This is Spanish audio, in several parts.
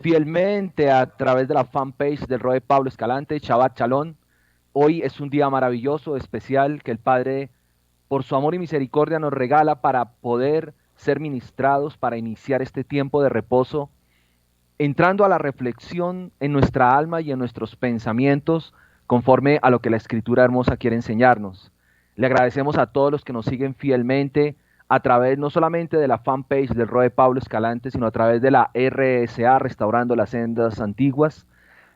fielmente a través de la fanpage del Roe Pablo Escalante, Shabbat Shalom. Hoy es un día maravilloso, especial, que el Padre, por su amor y misericordia, nos regala para poder ser ministrados, para iniciar este tiempo de reposo, entrando a la reflexión en nuestra alma y en nuestros pensamientos, conforme a lo que la Escritura hermosa quiere enseñarnos. Le agradecemos a todos los que nos siguen fielmente a través no solamente de la fanpage del Roe Pablo Escalante, sino a través de la RSA, Restaurando las Sendas Antiguas,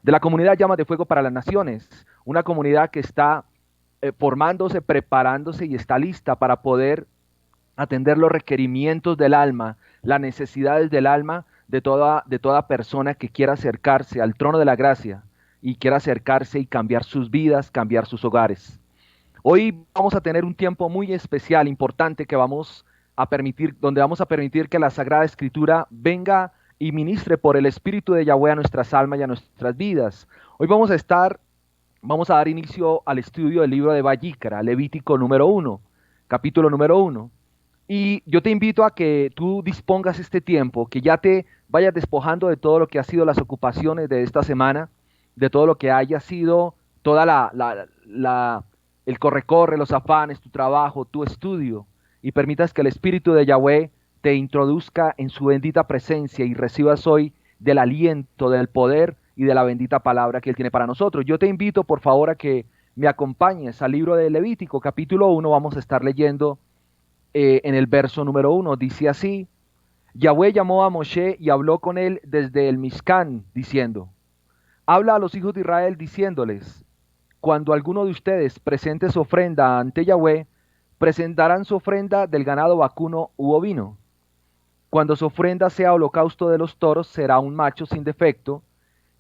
de la comunidad Llamas de Fuego para las Naciones, una comunidad que está formándose, preparándose y está lista para poder atender los requerimientos del alma, las necesidades del alma de toda persona que quiera acercarse al trono de la gracia y quiera acercarse y cambiar sus vidas, cambiar sus hogares. Hoy vamos a tener un tiempo muy especial, importante, donde vamos a permitir que la Sagrada Escritura venga y ministre por el Espíritu de Yahweh a nuestras almas y a nuestras vidas. Hoy vamos a dar inicio al estudio del libro de Vayikra, Levítico número 1, capítulo número 1. Y yo te invito a que tú dispongas este tiempo, que ya te vayas despojando de todo lo que ha sido las ocupaciones de esta semana, de todo lo que haya sido toda el corre-corre, los afanes, tu trabajo, tu estudio, y permitas que el Espíritu de Yahweh te introduzca en su bendita presencia y recibas hoy del aliento, del poder y de la bendita palabra que Él tiene para nosotros. Yo te invito, por favor, a que me acompañes al libro de Levítico, capítulo 1, vamos a estar leyendo en el verso número 1, dice así: Yahweh llamó a Moshe y habló con él desde el Mizcán, diciendo: habla a los hijos de Israel diciéndoles, cuando alguno de ustedes presente su ofrenda ante Yahweh, presentarán su ofrenda del ganado vacuno u ovino. Cuando su ofrenda sea holocausto de los toros, será un macho sin defecto,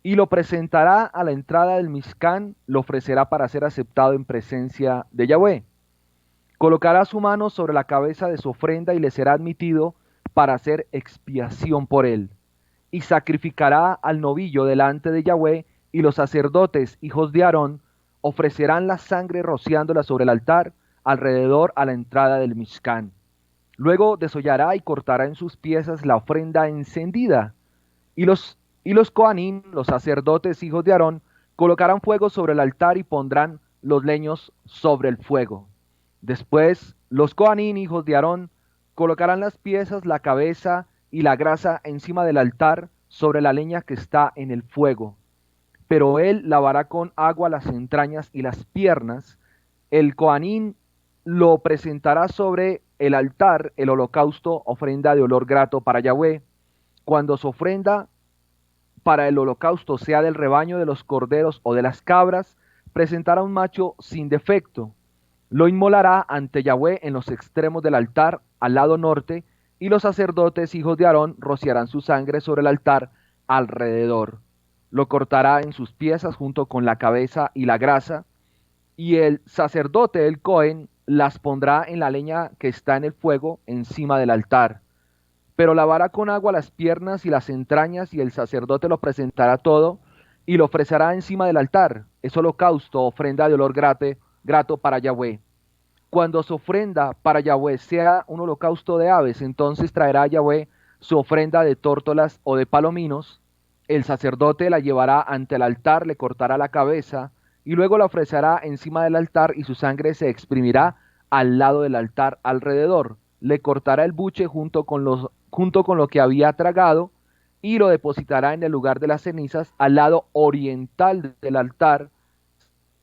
y lo presentará a la entrada del Mizcán, lo ofrecerá para ser aceptado en presencia de Yahweh. Colocará su mano sobre la cabeza de su ofrenda y le será admitido para hacer expiación por él. Y sacrificará al novillo delante de Yahweh, y los sacerdotes, hijos de Aarón, ofrecerán la sangre rociándola sobre el altar, alrededor a la entrada del Mishkan. Luego desollará y cortará en sus piezas la ofrenda encendida. Y los Coanín, los sacerdotes, hijos de Aarón, colocarán fuego sobre el altar y pondrán los leños sobre el fuego. Después, los Coanín, hijos de Aarón, colocarán las piezas, la cabeza y la grasa encima del altar sobre la leña que está en el fuego. Pero él lavará con agua las entrañas y las piernas. El Coanín lo presentará sobre el altar, el holocausto, ofrenda de olor grato para Yahweh. Cuando su ofrenda para el holocausto sea del rebaño de los corderos o de las cabras, presentará un macho sin defecto. Lo inmolará ante Yahweh en los extremos del altar, al lado norte, y los sacerdotes, hijos de Aarón, rociarán su sangre sobre el altar alrededor. Lo cortará en sus piezas junto con la cabeza y la grasa, y el sacerdote, el Cohen, las pondrá en la leña que está en el fuego encima del altar. Pero lavará con agua las piernas y las entrañas, y el sacerdote lo presentará todo, y lo ofrecerá encima del altar. Es holocausto, ofrenda de olor grato para Yahweh. Cuando su ofrenda para Yahweh sea un holocausto de aves, entonces traerá a Yahweh su ofrenda de tórtolas o de palominos. El sacerdote la llevará ante el altar, le cortará la cabeza y luego la ofrecerá encima del altar, y su sangre se exprimirá al lado del altar alrededor. Le cortará el buche junto con lo que había tragado, y lo depositará en el lugar de las cenizas al lado oriental del altar.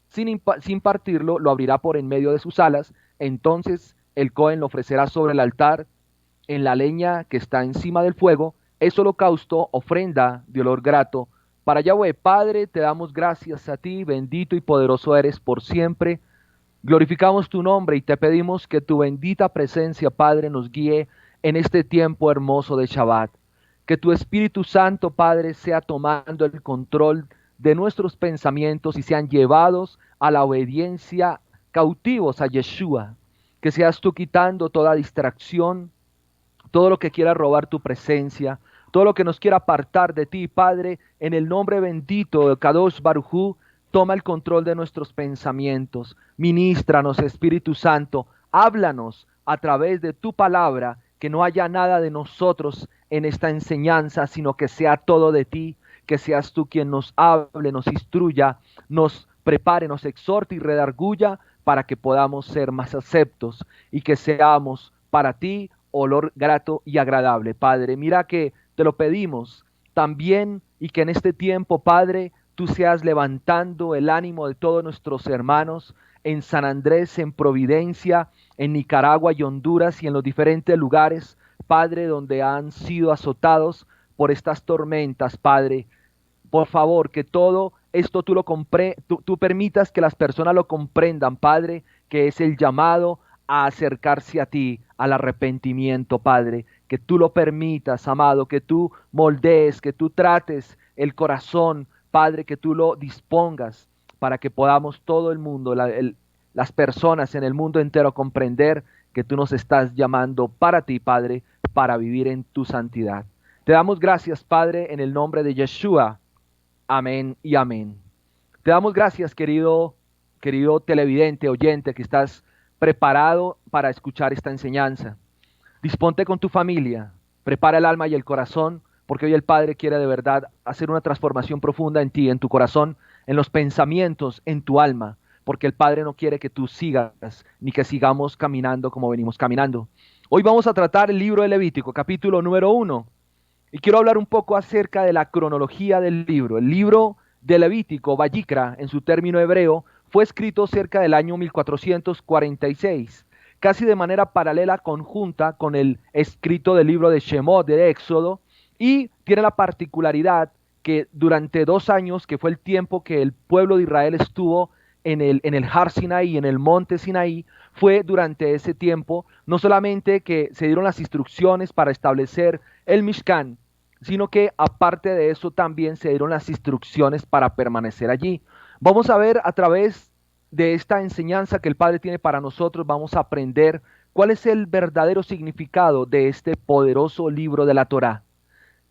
Sin partirlo, lo abrirá por en medio de sus alas. Entonces el Cohen lo ofrecerá sobre el altar en la leña que está encima del fuego. Es holocausto, ofrenda de olor grato para Yahweh. Padre, te damos gracias a ti, bendito y poderoso eres por siempre. Glorificamos tu nombre y te pedimos que tu bendita presencia, Padre, nos guíe en este tiempo hermoso de Shabbat. Que tu Espíritu Santo, Padre, sea tomando el control de nuestros pensamientos y sean llevados a la obediencia, cautivos a Yeshua. Que seas tú quitando toda distracción, todo lo que quiera robar tu presencia, todo lo que nos quiera apartar de ti, Padre, en el nombre bendito de Kadosh Baruj Hu. Toma el control de nuestros pensamientos, ministranos, Espíritu Santo, háblanos a través de tu palabra que no haya nada de nosotros en esta enseñanza, sino que sea todo de ti, que seas tú quien nos hable, nos instruya, nos prepare, nos exhorte y redarguya para que podamos ser más aceptos y que seamos para ti olor grato y agradable. Padre, mira que te lo pedimos también y que en este tiempo, Padre, tú seas levantando el ánimo de todos nuestros hermanos en San Andrés, en Providencia, en Nicaragua y Honduras y en los diferentes lugares, Padre, donde han sido azotados por estas tormentas, Padre. Por favor, que todo esto tú permitas que las personas lo comprendan, Padre, que es el llamado a acercarse a ti, al arrepentimiento, Padre. Que tú lo permitas, amado, que tú moldees, que tú trates el corazón, Padre, que tú lo dispongas para que podamos todo el mundo, las personas en el mundo entero comprender que tú nos estás llamando para ti, Padre, para vivir en tu santidad. Te damos gracias, Padre, en el nombre de Yeshua. Amén y amén. Te damos gracias, querido televidente, oyente, que estás preparado para escuchar esta enseñanza. Disponte con tu familia, prepara el alma y el corazón, porque hoy el Padre quiere de verdad hacer una transformación profunda en ti, en tu corazón, en los pensamientos, en tu alma, porque el Padre no quiere que tú sigas, ni que sigamos caminando como venimos caminando. Hoy vamos a tratar el libro de Levítico, capítulo número 1. Y quiero hablar un poco acerca de la cronología del libro. El libro de Levítico, Vayikra, en su término hebreo, fue escrito cerca del año 1446, casi de manera paralela, conjunta con el escrito del libro de Shemot, de Éxodo, y tiene la particularidad que durante 2 años, que fue el tiempo que el pueblo de Israel estuvo en el Har Sinaí, en el monte Sinaí, fue durante ese tiempo no solamente que se dieron las instrucciones para establecer el Mishkan, sino que aparte de eso también se dieron las instrucciones para permanecer allí. Vamos a ver a través de esta enseñanza que el Padre tiene para nosotros, vamos a aprender cuál es el verdadero significado de este poderoso libro de la Torá.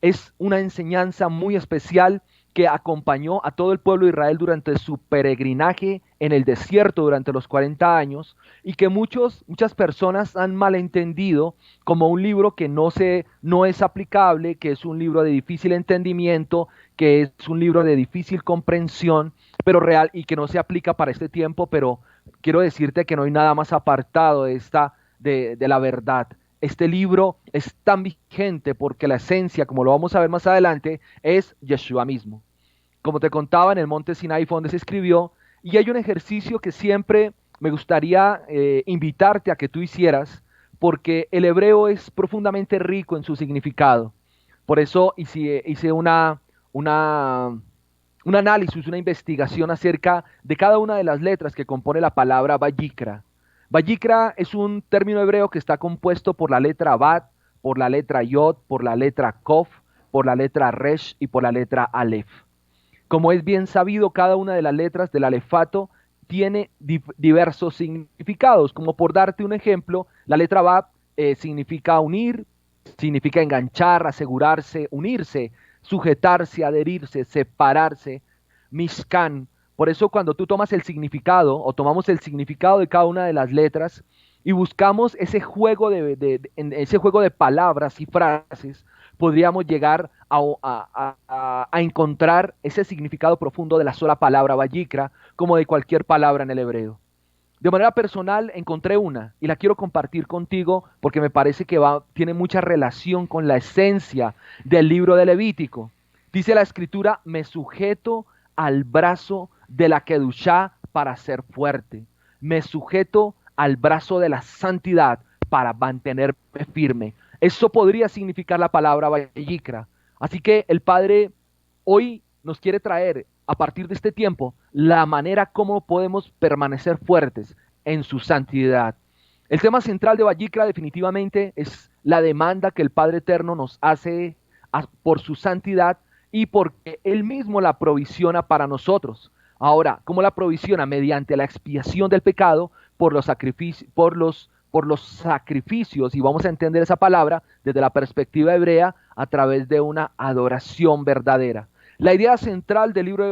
Es una enseñanza muy especial que acompañó a todo el pueblo de Israel durante su peregrinaje en el desierto durante los 40 años y que muchas personas han malentendido como un libro que no es aplicable, que es un libro de difícil entendimiento, que es un libro de difícil comprensión, pero real y que no se aplica para este tiempo, pero quiero decirte que no hay nada más apartado de la verdad. Este libro es tan vigente porque la esencia, como lo vamos a ver más adelante, es Yeshua mismo. Como te contaba, en el monte Sinai fue donde se escribió, y hay un ejercicio que siempre me gustaría invitarte a que tú hicieras, porque el hebreo es profundamente rico en su significado. Por eso hice un análisis, una investigación acerca de cada una de las letras que compone la palabra Vayikra. Vayikra es un término hebreo que está compuesto por la letra Bat, por la letra Yod, por la letra Kof, por la letra Resh y por la letra Aleph. Como es bien sabido, cada una de las letras del alefato tiene diversos significados. Como por darte un ejemplo, la letra Bat significa unir, significa enganchar, asegurarse, unirse, sujetarse, adherirse, separarse. Mishkan. Por eso cuando tú tomas el significado o tomamos el significado de cada una de las letras y buscamos ese juego en ese juego de palabras y frases, podríamos llegar a encontrar ese significado profundo de la sola palabra Vayikra, como de cualquier palabra en el hebreo. De manera personal encontré una y la quiero compartir contigo porque me parece que tiene mucha relación con la esencia del libro de Levítico. Dice la escritura: me sujeto al brazo de la Kedushá para ser fuerte. Me sujeto al brazo de la santidad para mantenerme firme. Eso podría significar la palabra Vayikra. Así que el Padre hoy nos quiere traer, a partir de este tiempo, la manera como podemos permanecer fuertes en su santidad. El tema central de Vayikra definitivamente es la demanda que el Padre Eterno nos hace por su santidad y porque Él mismo la provisiona para nosotros. Ahora, ¿cómo la provisiona? Mediante la expiación del pecado por los sacrificios, y vamos a entender esa palabra desde la perspectiva hebrea, a través de una adoración verdadera. La idea central del libro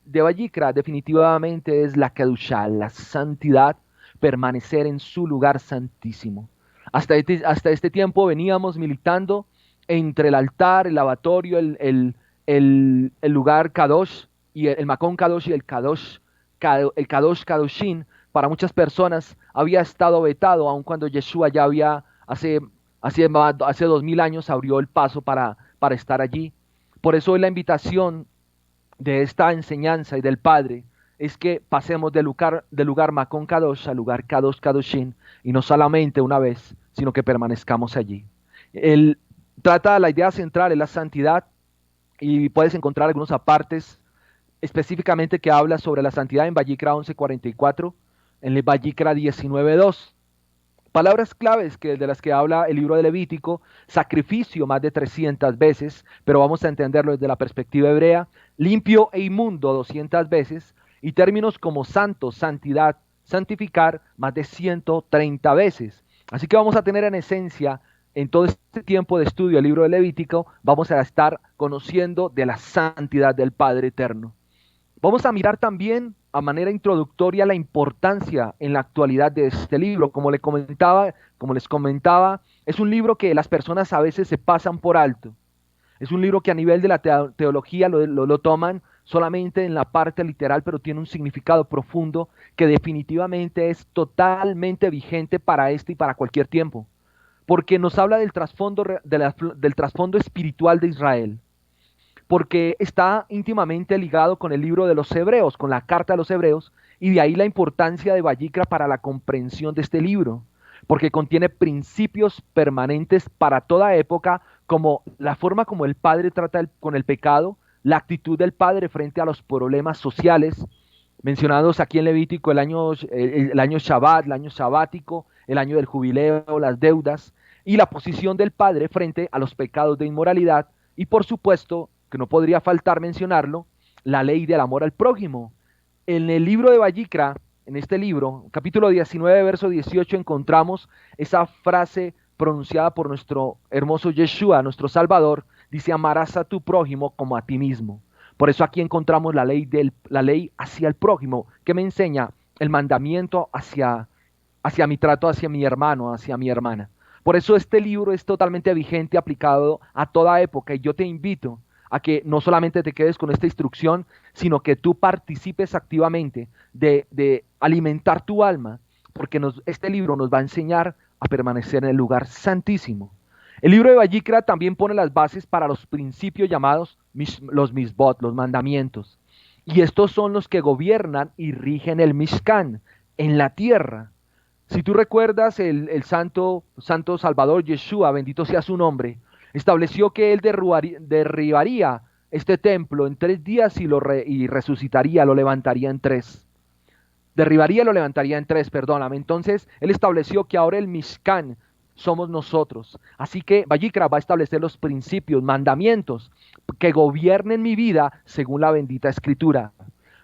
de Vayikra definitivamente es la Kedushá, la santidad, permanecer en su lugar santísimo. Hasta este tiempo veníamos militando entre el altar, el lavatorio, el lugar Kadosh, y el Makon Kadosh y el Kadosh, el Kadosh Kadoshin. Para muchas personas había estado vetado, aun cuando Yeshua ya había, hace 2000 años, abrió el paso para estar allí. Por eso la invitación de esta enseñanza y del Padre es que pasemos del lugar Makon Kadosh al lugar Kadosh Kadoshin, y no solamente una vez, sino que permanezcamos allí. Él trata, la idea central es la santidad, y puedes encontrar algunos apartes específicamente que habla sobre la santidad en Vayikra 11:44, en el Vayikra 19:2. Palabras claves de las que habla el libro de Levítico: sacrificio más de 300 veces, pero vamos a entenderlo desde la perspectiva hebrea; limpio e inmundo 200 veces, y términos como santo, santidad, santificar más de 130 veces. Así que vamos a tener en esencia, en todo este tiempo de estudio del libro de Levítico, vamos a estar conociendo de la santidad del Padre Eterno. Vamos a mirar también a manera introductoria la importancia en la actualidad de este libro. Como les comentaba, es un libro que las personas a veces se pasan por alto. Es un libro que a nivel de la teología lo toman solamente en la parte literal, pero tiene un significado profundo que definitivamente es totalmente vigente para este y para cualquier tiempo. Porque nos habla del trasfondo espiritual de Israel, porque está íntimamente ligado con el libro de los Hebreos, con la carta de los Hebreos, y de ahí la importancia de Vayikra para la comprensión de este libro, porque contiene principios permanentes para toda época, como la forma como el Padre trata con el pecado, la actitud del Padre frente a los problemas sociales, mencionados aquí en Levítico: el año Shabbat, el año sabático, el año del jubileo, las deudas, y la posición del Padre frente a los pecados de inmoralidad, y por supuesto, que no podría faltar mencionarlo, la ley del amor al prójimo. En el libro de Vayikra, en este libro, capítulo 19, verso 18, encontramos esa frase pronunciada por nuestro hermoso Yeshua, nuestro Salvador. Dice: amarás a tu prójimo como a ti mismo. Por eso aquí encontramos la ley hacia el prójimo, que me enseña el mandamiento hacia mi trato, hacia mi hermano, hacia mi hermana. Por eso este libro es totalmente vigente, aplicado a toda época, y yo te invito a que no solamente te quedes con esta instrucción, sino que tú participes activamente de alimentar tu alma, porque este libro nos va a enseñar a permanecer en el lugar santísimo. El libro de Vayikra también pone las bases para los principios llamados los misbot, los mandamientos. Y estos son los que gobiernan y rigen el Mishkan, en la tierra. Si tú recuerdas, el santo Salvador Yeshua, bendito sea su nombre, estableció que él derribaría este templo en 3 días y resucitaría, lo levantaría en 3. Derribaría y lo levantaría en 3, perdóname. Entonces, él estableció que ahora el Mishkan somos nosotros. Así que Vayikra va a establecer los principios, mandamientos que gobiernen mi vida según la bendita Escritura.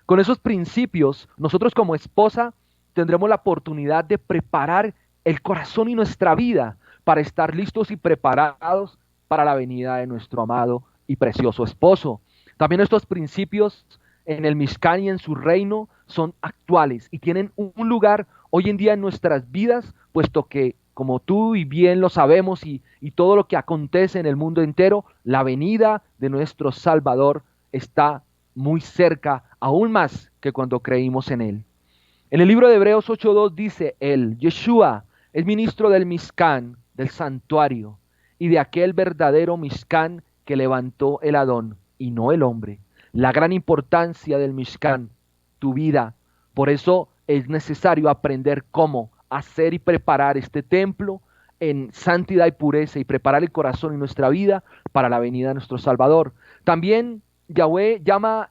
Con esos principios, nosotros como esposa tendremos la oportunidad de preparar el corazón y nuestra vida para estar listos y preparados para la venida de nuestro amado y precioso esposo. También estos principios en el Mishkan y en su reino son actuales y tienen un lugar hoy en día en nuestras vidas, puesto que, como tú y bien lo sabemos, y todo lo que acontece en el mundo entero, la venida de nuestro Salvador está muy cerca, aún más que cuando creímos en él. En el libro de Hebreos 8:2 dice: él, Yeshua, es ministro del Mishkan, del santuario, y de aquel verdadero Mishkan que levantó el Adón, y no el hombre. La gran importancia del Mishkan, tu vida. Por eso es necesario aprender cómo hacer y preparar este templo en santidad y pureza, y preparar el corazón y nuestra vida para la venida de nuestro Salvador. También Yahweh llama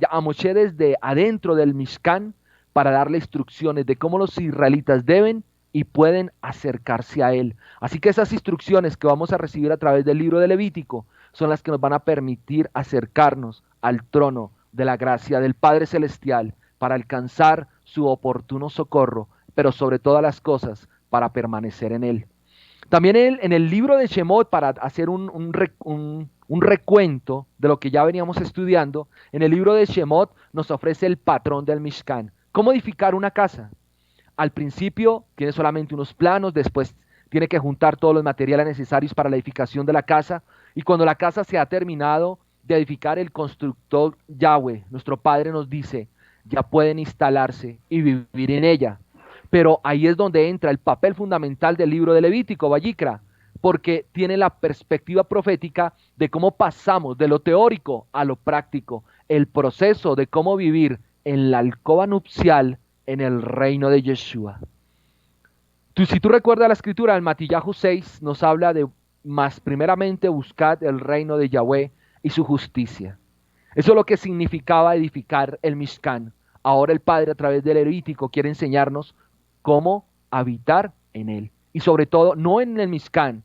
a Moshe desde adentro del Mishkan para darle instrucciones de cómo los israelitas deben y pueden acercarse a él. Así que esas instrucciones que vamos a recibir a través del libro de Levítico son las que nos van a permitir acercarnos al trono de la gracia del Padre Celestial para alcanzar su oportuno socorro, pero sobre todas las cosas para permanecer en él. También en el libro de Shemot, para hacer un recuento de lo que ya veníamos estudiando, en el libro de Shemot nos ofrece el patrón del Mishkan. ¿Cómo edificar una casa? Al principio tiene solamente unos planos, después tiene que juntar todos los materiales necesarios para la edificación de la casa, y cuando la casa se ha terminado de edificar, el constructor Yahweh, nuestro Padre, nos dice, ya pueden instalarse y vivir en ella. Pero ahí es donde entra el papel fundamental del libro de Levítico, Vallicra, porque tiene la perspectiva profética de cómo pasamos de lo teórico a lo práctico, el proceso de cómo vivir en la alcoba nupcial en el reino de Yeshua. Si tú recuerdas la escritura, en Matillahu 6 nos habla de, más primeramente buscad el reino de Yahweh y su justicia. Eso es lo que significaba edificar el Mishkan. Ahora el Padre a través del Levítico quiere enseñarnos cómo habitar en él. Y sobre todo, no en el Mishkan,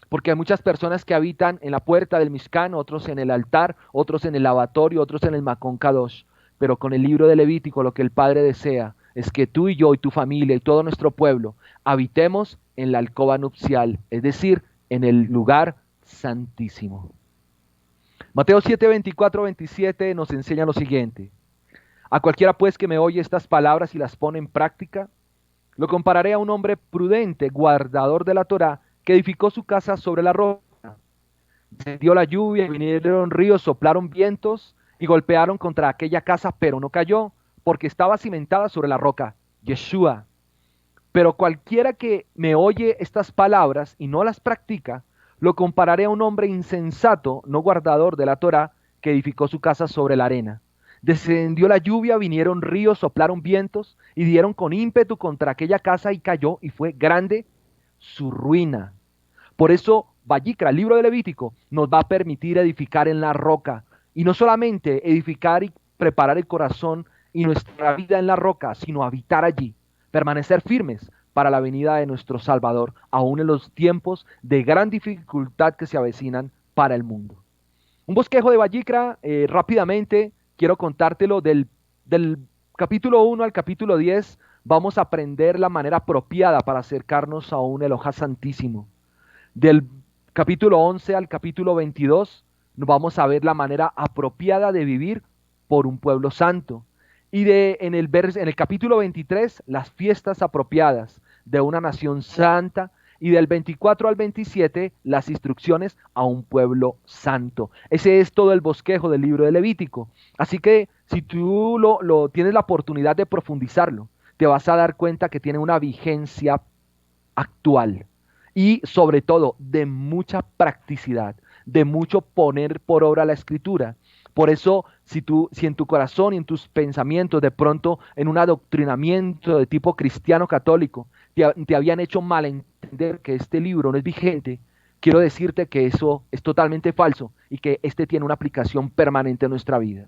porque hay muchas personas que habitan en la puerta del Mishkan, otros en el altar, otros en el lavatorio, otros en el Makon Kadosh. Pero con el libro de Levítico lo que el Padre desea es que tú y yo y tu familia y todo nuestro pueblo habitemos en la alcoba nupcial, es decir, en el lugar santísimo. Mateo 7, 24, 27 nos enseña lo siguiente. A cualquiera pues que me oye estas palabras y las pone en práctica, lo compararé a un hombre prudente, guardador de la Torá, que edificó su casa sobre la roca. Descendió la lluvia, vinieron ríos, soplaron vientos y golpearon contra aquella casa, pero no cayó, porque estaba cimentada sobre la roca, Yeshua. Pero cualquiera que me oye estas palabras y no las practica, lo compararé a un hombre insensato, no guardador de la Torá, que edificó su casa sobre la arena. Descendió la lluvia, vinieron ríos, soplaron vientos y dieron con ímpetu contra aquella casa y cayó, y fue grande su ruina. Por eso, Vallicra, el libro de Levítico, nos va a permitir edificar en la roca, y no solamente edificar y preparar el corazón y nuestra vida en la roca, sino habitar allí, permanecer firmes para la venida de nuestro Salvador, aún en los tiempos de gran dificultad que se avecinan para el mundo. Un bosquejo de Vallicra, rápidamente quiero contártelo del capítulo 1 al capítulo 10. Vamos a aprender la manera apropiada para acercarnos a un Elohá Santísimo. Del capítulo 11 al capítulo 22 vamos a ver la manera apropiada de vivir por un pueblo santo. Y en el capítulo 23, las fiestas apropiadas de una nación santa. Y del 24 al 27, las instrucciones a un pueblo santo. Ese es todo el bosquejo del libro de Levítico. Así que si tú tienes la oportunidad de profundizarlo, te vas a dar cuenta que tiene una vigencia actual. Y sobre todo, de mucha practicidad, de mucho poner por obra la escritura. Por eso, si en tu corazón y en tus pensamientos, de pronto en un adoctrinamiento de tipo cristiano católico, te habían hecho malentender que este libro no es vigente, quiero decirte que eso es totalmente falso y que este tiene una aplicación permanente en nuestra vida.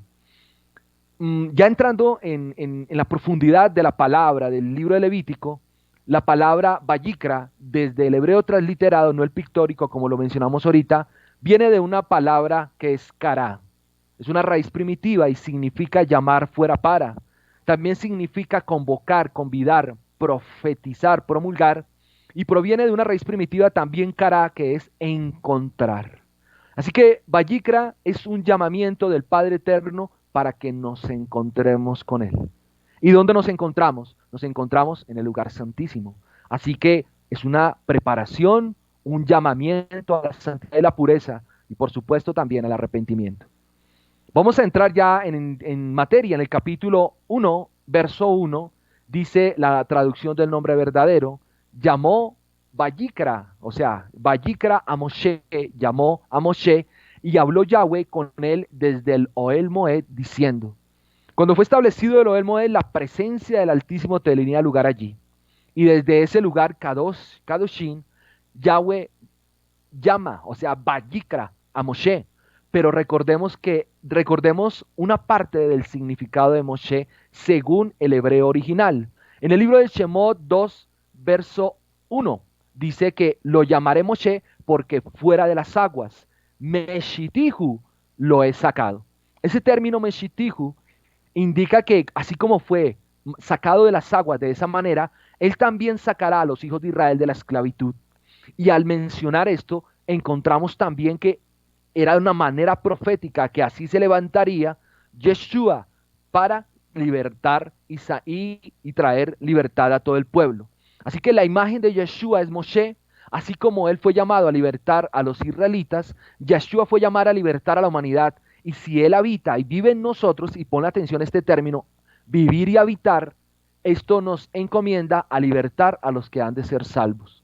Ya entrando en la profundidad de la palabra del libro de Levítico, la palabra Vallicra, desde el hebreo transliterado, no el pictórico como lo mencionamos ahorita, viene de una palabra que es kará. Es una raíz primitiva y significa llamar fuera para. También significa convocar, convidar, profetizar, promulgar. Y proviene de una raíz primitiva también kará, que es encontrar. Así que Vallicra es un llamamiento del Padre Eterno para que nos encontremos con Él. ¿Y dónde nos encontramos? Nos encontramos en el lugar santísimo. Así que es una preparación, un llamamiento a la santidad y la pureza, y por supuesto también al arrepentimiento. Vamos a entrar ya en materia. En el capítulo 1, verso 1, dice la traducción del nombre verdadero, llamó Vallicra, o sea, Vallicra a Moshe, llamó a Moshe, y habló Yahweh con él desde el Ohel Moed, diciendo, cuando fue establecido el Ohel Moed, la presencia del Altísimo tenía lugar allí. Y desde ese lugar, Kadoshin, Yahweh llama, o sea, Vallicra a Moshe. Pero recordemos una parte del significado de Moshe según el hebreo original. En el libro de Shemot 2, verso 1, dice que lo llamaré Moshe porque fuera de las aguas. Meshitihu lo he sacado. Ese término Meshitihu indica que así como fue sacado de las aguas de esa manera, él también sacará a los hijos de Israel de la esclavitud. Y al mencionar esto, encontramos también que era una manera profética que así se levantaría Yeshua para libertar y traer libertad a todo el pueblo. Así que la imagen de Yeshua es Moshe, Así como Él fue llamado a libertar a los israelitas, Yeshua fue llamado a libertar a la humanidad. Y si Él habita y vive en nosotros, y pon atención a este término, vivir y habitar, esto nos encomienda a libertar a los que han de ser salvos.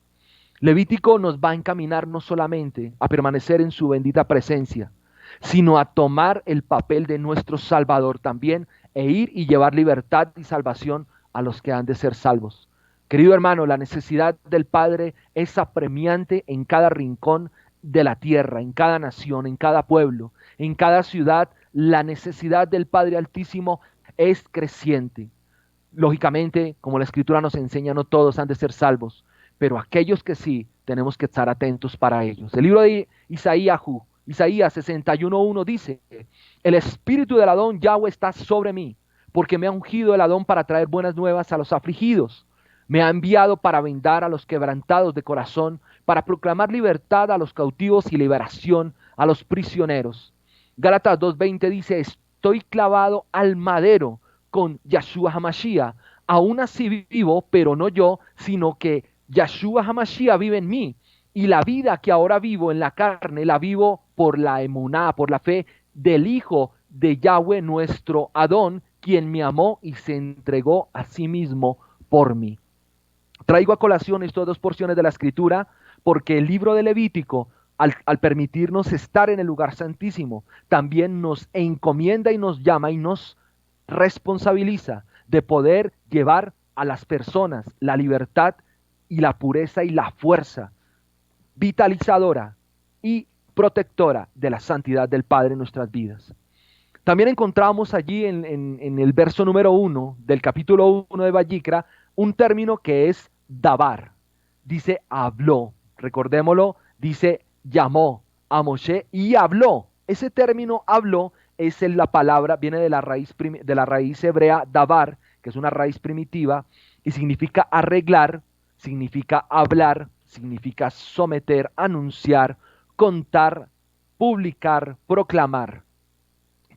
Levítico nos va a encaminar no solamente a permanecer en su bendita presencia, sino a tomar el papel de nuestro Salvador también e ir y llevar libertad y salvación a los que han de ser salvos. Querido hermano, la necesidad del Padre es apremiante en cada rincón de la tierra, en cada nación, en cada pueblo, en cada ciudad. La necesidad del Padre Altísimo es creciente. Lógicamente, como la Escritura nos enseña, no todos han de ser salvos, pero aquellos que sí, tenemos que estar atentos para ellos. El libro de Isaías 61:1 dice: el espíritu del Adón Yahweh está sobre mí, porque me ha ungido el Adón para traer buenas nuevas a los afligidos. Me ha enviado para vendar a los quebrantados de corazón, para proclamar libertad a los cautivos y liberación a los prisioneros. Gálatas 2:20 dice: estoy clavado al madero con Yahshua HaMashiach. Aún así vivo, pero no yo, sino que Yahshua HaMashiach vive en mí. Y la vida que ahora vivo en la carne, la vivo por la emuná, por la fe del Hijo de Yahweh nuestro Adón, quien me amó y se entregó a sí mismo por mí. Traigo a colación estas dos porciones de la Escritura porque el libro de Levítico, al permitirnos estar en el lugar santísimo, también nos encomienda y nos llama y nos responsabiliza de poder llevar a las personas la libertad y la pureza y la fuerza vitalizadora y protectora de la santidad del Padre en nuestras vidas. También encontramos allí en el verso número 1 del capítulo 1 de Vayikra un término que es dabar. Dice habló, recordémoslo, dice llamó a Moshe y habló. Ese término habló es la palabra, viene de la raíz hebrea dabar, que es una raíz primitiva, y significa arreglar, significa hablar, significa someter, anunciar, contar, publicar, proclamar.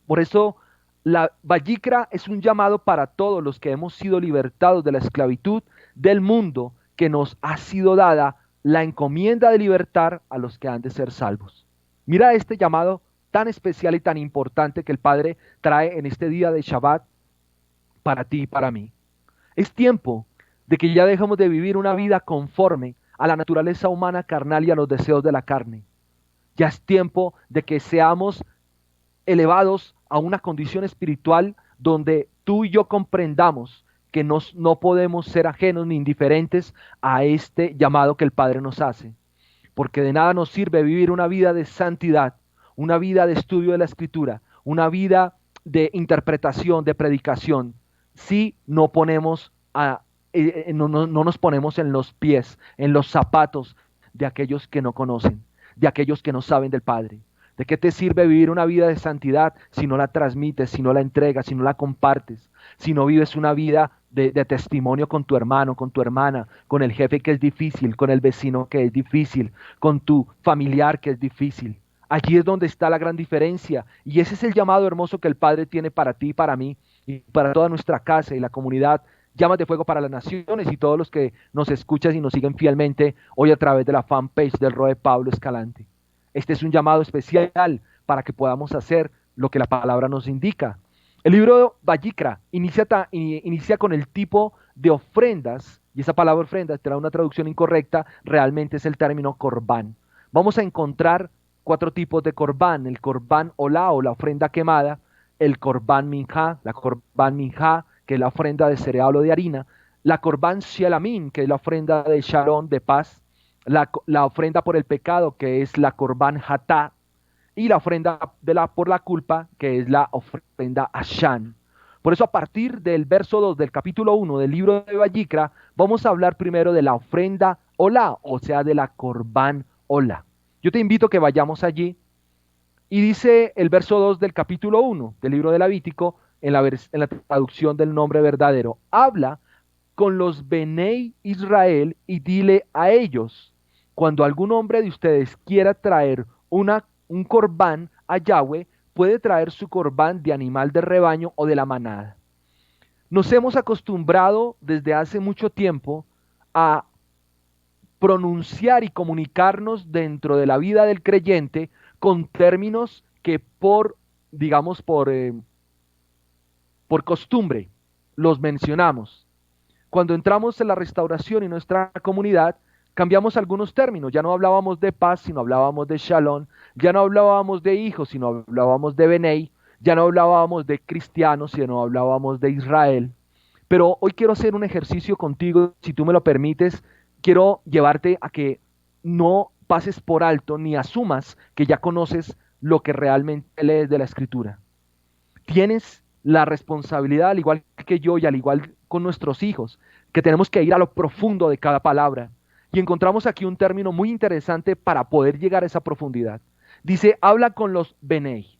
Por eso la Vayikra es un llamado para todos los que hemos sido libertados de la esclavitud del mundo, que nos ha sido dada la encomienda de libertar a los que han de ser salvos. Mira este llamado tan especial y tan importante que el Padre trae en este día de Shabbat para ti y para mí. Es tiempo de que ya dejemos de vivir una vida conforme a la naturaleza humana carnal y a los deseos de la carne. Ya es tiempo de que seamos elevados a una condición espiritual donde tú y yo comprendamos que no podemos ser ajenos ni indiferentes a este llamado que el Padre nos hace. Porque de nada nos sirve vivir una vida de santidad, una vida de estudio de la Escritura, una vida de interpretación, de predicación, si no no nos ponemos en los pies, en los zapatos de aquellos que no conocen, de aquellos que no saben del Padre. ¿De qué te sirve vivir una vida de santidad si no la transmites, si no la entregas, si no la compartes, si no vives una vida de testimonio con tu hermano, con tu hermana, con el jefe que es difícil, con el vecino que es difícil, con tu familiar que es difícil? Allí es donde está la gran diferencia, y ese es el llamado hermoso que el Padre tiene para ti y para mí y para toda nuestra casa y la comunidad Llamas de Fuego para las Naciones y todos los que nos escuchan y nos siguen fielmente hoy a través de la fanpage del Roe Pablo Escalante. Este es un llamado especial para que podamos hacer lo que la palabra nos indica. El libro de Vayikra inicia con el tipo de ofrendas, y esa palabra ofrenda trae una traducción incorrecta, realmente es el término corbán. Vamos a encontrar 4 tipos de corbán: el corbán olá o la ofrenda quemada, el corbán minjá, la corbán minjá, que es la ofrenda de cereal o de harina, la corbán shelamín, que es la ofrenda de shalom, de paz, la ofrenda por el pecado, que es la corbán hatá, y la ofrenda por la culpa, que es la ofrenda ashan. Por eso, a partir del verso 2 del capítulo 1 del libro de Vayikra, vamos a hablar primero de la ofrenda olá, o sea, de la corbán olá. Yo te invito a que vayamos allí, y dice el verso 2 del capítulo 1 del libro de Levítico, en la traducción del nombre verdadero: habla con los Benei Israel y dile a ellos: cuando algún hombre de ustedes quiera traer un corbán a Yahweh, puede traer su corbán de animal de rebaño o de la manada. Nos hemos acostumbrado desde hace mucho tiempo a pronunciar y comunicarnos dentro de la vida del creyente con términos que digamos, por costumbre los mencionamos. Cuando entramos en la restauración y nuestra comunidad, cambiamos algunos términos. Ya no hablábamos de paz, sino hablábamos de shalom. Ya no hablábamos de hijos, sino hablábamos de benei. Ya no hablábamos de cristianos, sino hablábamos de Israel. Pero hoy quiero hacer un ejercicio contigo, si tú me lo permites. Quiero llevarte a que no pases por alto ni asumas que ya conoces lo que realmente lees de la Escritura. Tienes la responsabilidad, al igual que yo y al igual con nuestros hijos, que tenemos que ir a lo profundo de cada palabra. Y encontramos aquí un término muy interesante para poder llegar a esa profundidad. Dice, habla con los benei.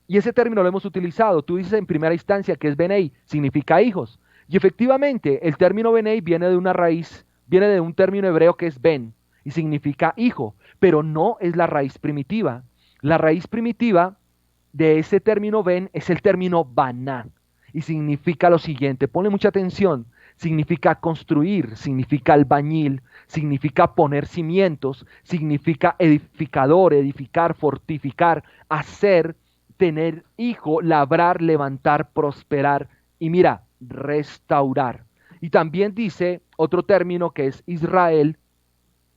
Y ese término lo hemos utilizado. Tú dices en primera instancia que es benei, significa hijos. Y efectivamente, el término benei viene de una raíz, viene de un término hebreo que es ben, y significa hijo, pero no es la raíz primitiva. La raíz primitiva de ese término ben es el término baná, y significa lo siguiente, ponle mucha atención, significa construir, significa albañil, significa poner cimientos, significa edificador, edificar, fortificar, hacer, tener hijo, labrar, levantar, prosperar y mira, restaurar. Y también dice otro término que es Israel.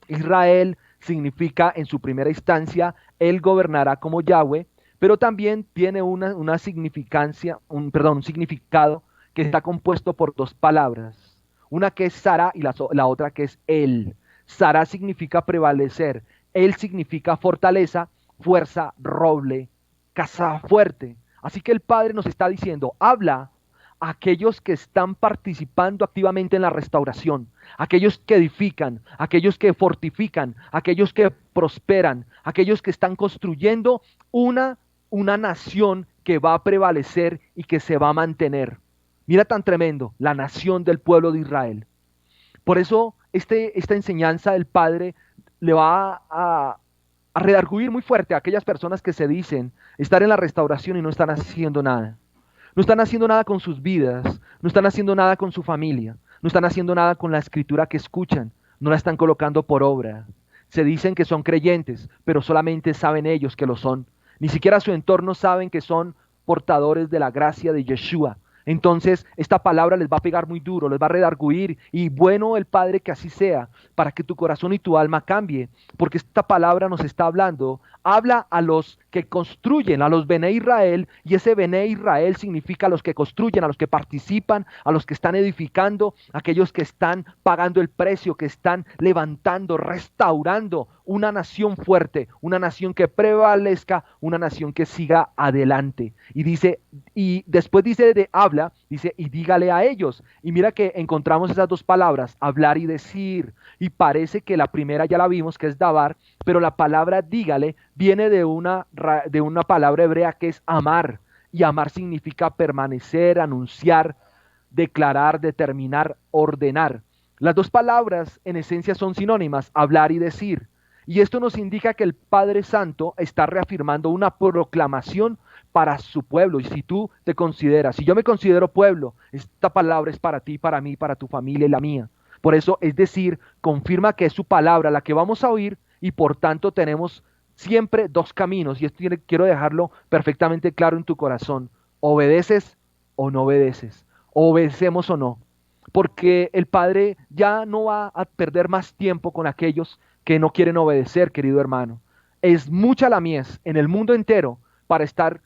Israel significa en su primera instancia, él gobernará como Yahweh, pero también tiene una significancia, un significado que está compuesto por dos palabras. Una que es Sara y la otra que es él. Sara significa prevalecer, él significa fortaleza, fuerza, roble, casa fuerte. Así que el Padre nos está diciendo, habla a aquellos que están participando activamente en la restauración, aquellos que edifican, aquellos que fortifican, aquellos que prosperan, aquellos que están construyendo una nación que va a prevalecer y que se va a mantener. Mira tan tremendo, la nación del pueblo de Israel. Por eso esta enseñanza del Padre le va a redarguir muy fuerte a aquellas personas que se dicen estar en la restauración y no están haciendo nada. No están haciendo nada con sus vidas, no están haciendo nada con su familia, no están haciendo nada con la escritura que escuchan, no la están colocando por obra. Se dicen que son creyentes, pero solamente saben ellos que lo son. Ni siquiera su entorno saben que son portadores de la gracia de Yeshua. Entonces, esta palabra les va a pegar muy duro, les va a redarguir, y bueno el Padre que así sea, para que tu corazón y tu alma cambie, porque esta palabra nos está hablando, habla a los que construyen, a los Bene Israel, y ese Bene Israel significa a los que construyen, a los que participan, a los que están edificando, aquellos que están pagando el precio, que están levantando, restaurando una nación fuerte, una nación que prevalezca, una nación que siga adelante. Y dice, y después dice de habla, dice, y dígale a ellos. Y mira que encontramos esas dos palabras, hablar y decir. Y parece que la primera ya la vimos, que es dabar, pero la palabra dígale viene de una palabra hebrea que es amar. Y amar significa permanecer, anunciar, declarar, determinar, ordenar. Las dos palabras en esencia son sinónimas, hablar y decir. Y esto nos indica que el Padre Santo está reafirmando una proclamación para su pueblo. Y si tú te consideras, si yo me considero pueblo, esta palabra es para ti, para mí, para tu familia y la mía. Por eso, es decir, confirma que es su palabra la que vamos a oír y por tanto tenemos siempre dos caminos. Y esto quiero dejarlo perfectamente claro en tu corazón. ¿Obedeces o no obedeces? ¿Obedecemos o no? Porque el Padre ya no va a perder más tiempo con aquellos que no quieren obedecer, querido hermano. Es mucha la mies en el mundo entero para estar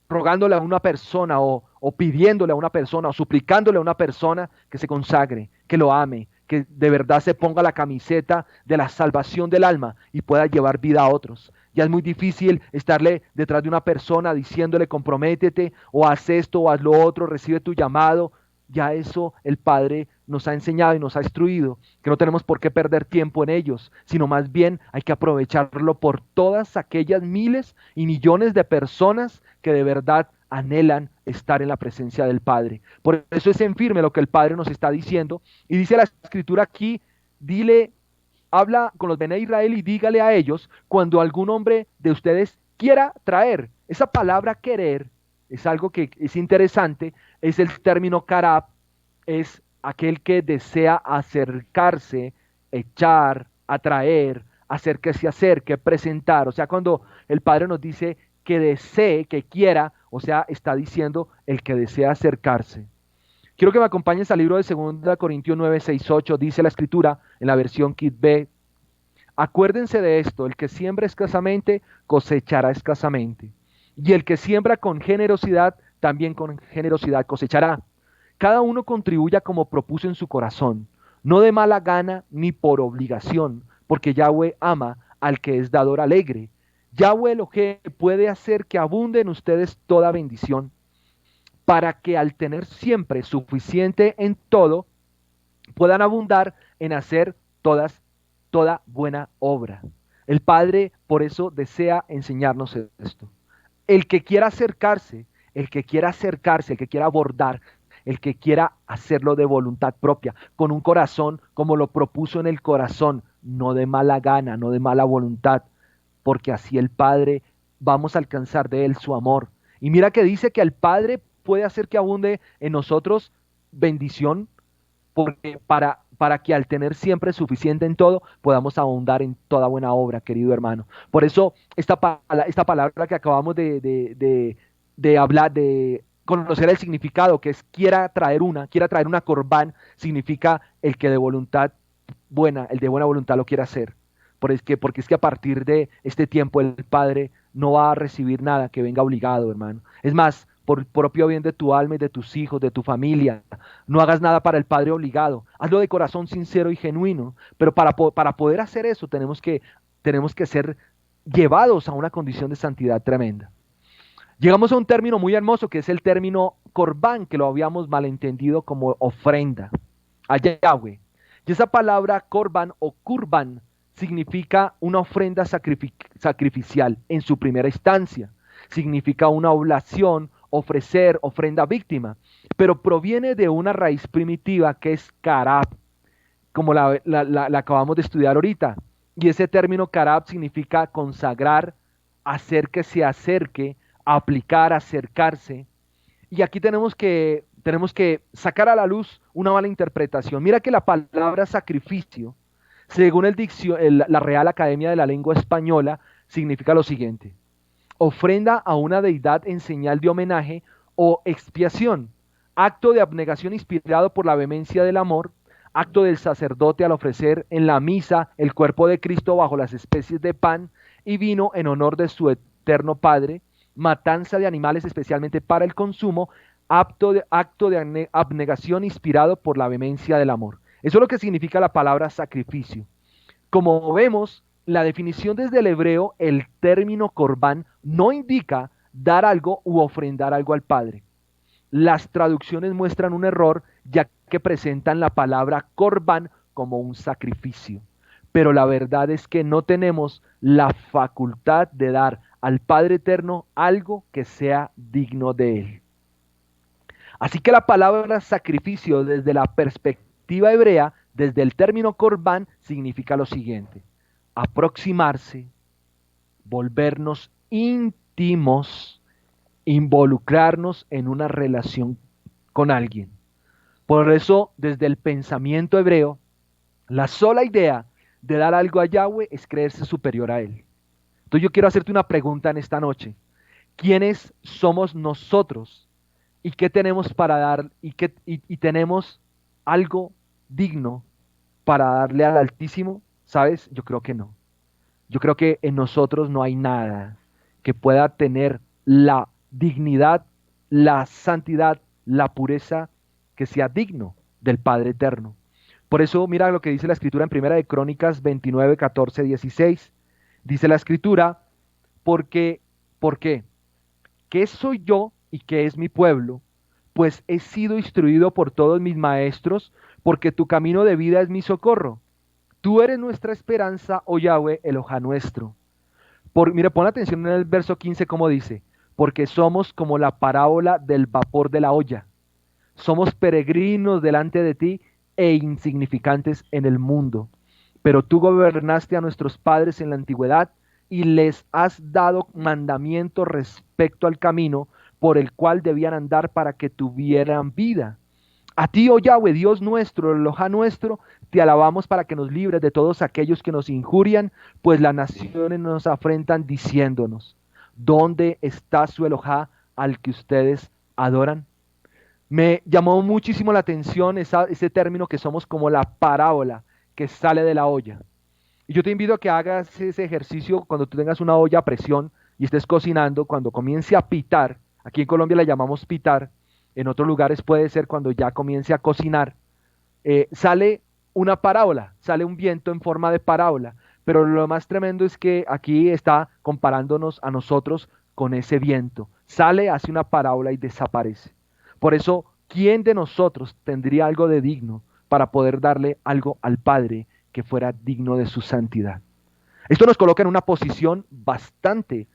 rogándole a una persona o pidiéndole a una persona o suplicándole a una persona que se consagre, que lo ame, que de verdad se ponga la camiseta de la salvación del alma y pueda llevar vida a otros. Ya es muy difícil estarle detrás de una persona diciéndole comprométete o haz esto o haz lo otro, recibe tu llamado. Ya eso el Padre nos ha enseñado y nos ha instruido, que no tenemos por qué perder tiempo en ellos, sino más bien hay que aprovecharlo por todas aquellas miles y millones de personas que de verdad anhelan estar en la presencia del Padre. Por eso es en firme lo que el Padre nos está diciendo, y dice la Escritura aquí, dile, habla con los Bene Israel y dígale a ellos, cuando algún hombre de ustedes quiera traer, esa palabra querer, es algo que es interesante, es el término karab, es aquel que desea acercarse, echar, atraer, hacer que se acerque, presentar. O sea, cuando el Padre nos dice que desee, que quiera, o sea, está diciendo el que desea acercarse. Quiero que me acompañes al libro de 2 Corintios 9, 6, 8, dice la escritura en la versión Kit B. Acuérdense de esto, el que siembra escasamente, cosechará escasamente. Y el que siembra con generosidad, también con generosidad cosechará. Cada uno contribuya como propuso en su corazón, no de mala gana ni por obligación, porque Yahweh ama al que es dador alegre. Yahweh Elohim puede hacer que abunde en ustedes toda bendición, para que al tener siempre suficiente en todo, puedan abundar en hacer toda buena obra. El Padre por eso desea enseñarnos esto. El que quiera acercarse, el que quiera acercarse, el que quiera abordar, el que quiera hacerlo de voluntad propia, con un corazón como lo propuso en el corazón, no de mala gana, no de mala voluntad, porque así el Padre vamos a alcanzar de él su amor. Y mira que dice que el Padre puede hacer que abunde en nosotros bendición, porque para que al tener siempre suficiente en todo, podamos abundar en toda buena obra, querido hermano. Por eso esta palabra que acabamos de hablar, de conocer el significado, que es quiera traer una corbán, significa el que de voluntad buena, el de buena voluntad lo quiere hacer. Porque es que a partir de este tiempo el Padre no va a recibir nada que venga obligado, hermano. Es más, por propio bien de tu alma y de tus hijos, de tu familia, no hagas nada para el Padre obligado. Hazlo de corazón sincero y genuino. Pero para poder hacer eso tenemos que ser llevados a una condición de santidad tremenda. Llegamos a un término muy hermoso que es el término corbán, que lo habíamos malentendido como ofrenda a Yahweh. Y esa palabra corbán o kurban significa una ofrenda sacrificial en su primera instancia. Significa una oblación, ofrecer, ofrenda víctima, pero proviene de una raíz primitiva que es karab, como la acabamos de estudiar ahorita. Y ese término karab significa consagrar, hacer que se acerque, aplicar, acercarse. Y aquí tenemos que sacar a la luz una mala interpretación. Mira que la palabra sacrificio, según la Real Academia de la Lengua Española, significa lo siguiente: ofrenda a una deidad en señal de homenaje o expiación, acto de abnegación inspirado por la vehemencia del amor, acto del sacerdote al ofrecer en la misa el cuerpo de Cristo bajo las especies de pan y vino en honor de su eterno Padre, matanza de animales especialmente para el consumo, acto de abnegación inspirado por la vehemencia del amor. Eso es lo que significa la palabra sacrificio. Como vemos, la definición desde el hebreo, el término corbán no indica dar algo u ofrendar algo al Padre. Las traducciones muestran un error, ya que presentan la palabra corbán como un sacrificio. Pero la verdad es que no tenemos la facultad de dar al Padre Eterno algo que sea digno de Él. Así que la palabra sacrificio desde la perspectiva hebrea, desde el término corbán, significa lo siguiente: aproximarse, volvernos íntimos, involucrarnos en una relación con alguien. Por eso, desde el pensamiento hebreo, la sola idea de dar algo a Yahweh es creerse superior a Él. Entonces yo quiero hacerte una pregunta en esta noche. ¿Quiénes somos nosotros? ¿Y qué tenemos para dar? ¿Y tenemos algo digno para darle al Altísimo? ¿Sabes? Yo creo que no. Yo creo que en nosotros no hay nada que pueda tener la dignidad, la santidad, la pureza que sea digno del Padre Eterno. Por eso mira lo que dice la Escritura en Primera de Crónicas 29, 14, 16. Dice la Escritura: porque, ¿por qué? ¿Qué soy yo y qué es mi pueblo? Pues he sido instruido por todos mis maestros, porque tu camino de vida es mi socorro. Tú eres nuestra esperanza, oh Yahweh, Elohá nuestro. Mire, pon atención en el verso 15 como dice: porque somos como la parábola del vapor de la olla. Somos peregrinos delante de ti e insignificantes en el mundo. Pero tú gobernaste a nuestros padres en la antigüedad y les has dado mandamientos respecto al camino por el cual debían andar para que tuvieran vida. A ti, oh Yahweh, Dios nuestro, Elohá nuestro, te alabamos para que nos libres de todos aquellos que nos injurian, pues las naciones nos afrentan diciéndonos, ¿dónde está su Elohá al que ustedes adoran? Me llamó muchísimo la atención ese término que somos como la parábola que sale de la olla. Y yo te invito a que hagas ese ejercicio cuando tú tengas una olla a presión y estés cocinando, cuando comience a pitar, aquí en Colombia le llamamos pitar, en otros lugares puede ser cuando ya comience a cocinar, sale una parábola, sale un viento en forma de parábola, pero lo más tremendo es que aquí está comparándonos a nosotros con ese viento, sale, hace una parábola y desaparece. Por eso, ¿quién de nosotros tendría algo de digno para poder darle algo al Padre que fuera digno de su santidad? Esto nos coloca en una posición bastante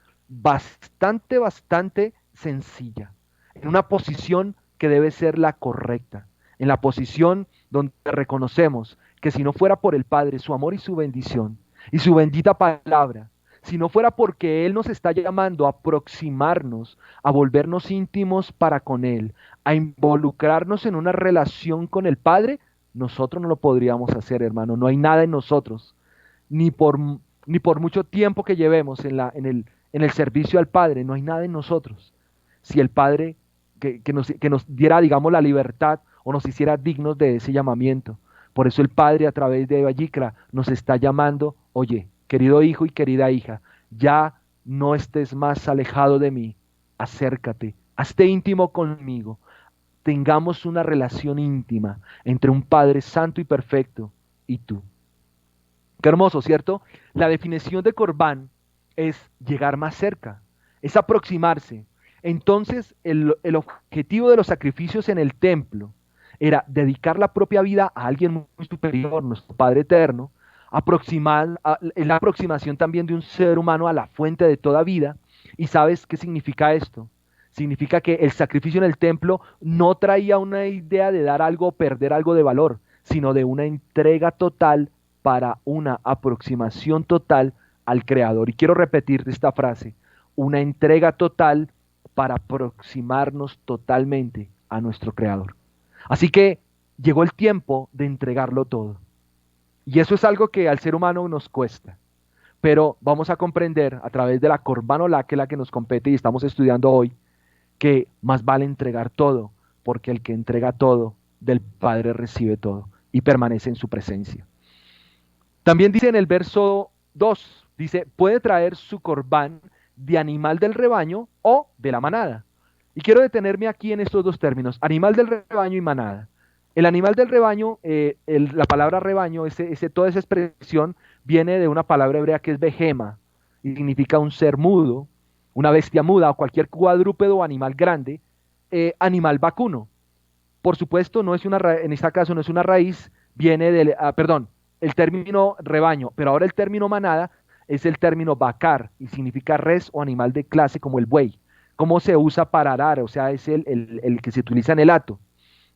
sencilla, en una posición que debe ser la correcta, en la posición donde reconocemos que si no fuera por el Padre, su amor y su bendición, y su bendita palabra, si no fuera porque Él nos está llamando a aproximarnos, a volvernos íntimos para con Él, a involucrarnos en una relación con el Padre, nosotros no lo podríamos hacer, hermano. No hay nada en nosotros, ni por, ni por mucho tiempo que llevemos en el servicio al Padre, no hay nada en nosotros. Si el Padre que nos diera, digamos, la libertad o nos hiciera dignos de ese llamamiento. Por eso el Padre a través de Vallicra nos está llamando, oye, querido hijo y querida hija, ya no estés más alejado de mí, acércate, hazte íntimo conmigo, tengamos una relación íntima entre un Padre santo y perfecto y tú. Qué hermoso, ¿cierto? La definición de Corbán es llegar más cerca, es aproximarse. Entonces, el objetivo de los sacrificios en el templo era dedicar la propia vida a alguien muy superior, nuestro Padre Eterno, la aproximación también de un ser humano a la fuente de toda vida. ¿Y sabes qué significa esto? Significa que el sacrificio en el templo no traía una idea de dar algo o perder algo de valor, sino de una entrega total para una aproximación total al Creador. Y quiero repetir esta frase, una entrega total para aproximarnos totalmente a nuestro Creador. Así que llegó el tiempo de entregarlo todo. Y eso es algo que al ser humano nos cuesta. Pero vamos a comprender a través de la Corbán Olá, que es la que nos compete y estamos estudiando hoy, que más vale entregar todo, porque el que entrega todo del Padre recibe todo y permanece en su presencia. También dice en el verso 2, dice, puede traer su corbán de animal del rebaño o de la manada. Y quiero detenerme aquí en estos dos términos, animal del rebaño y manada. El animal del rebaño, la palabra rebaño, toda esa expresión viene de una palabra hebrea que es behema y significa un ser mudo, una bestia muda o cualquier cuadrúpedo o animal grande, animal vacuno. Por supuesto, no es en este caso no es una raíz, viene del, el término rebaño, pero ahora el término manada es el término vacar y significa res o animal de clase como el buey. ¿Cómo se usa para arar? O sea, es el que se utiliza en el hato.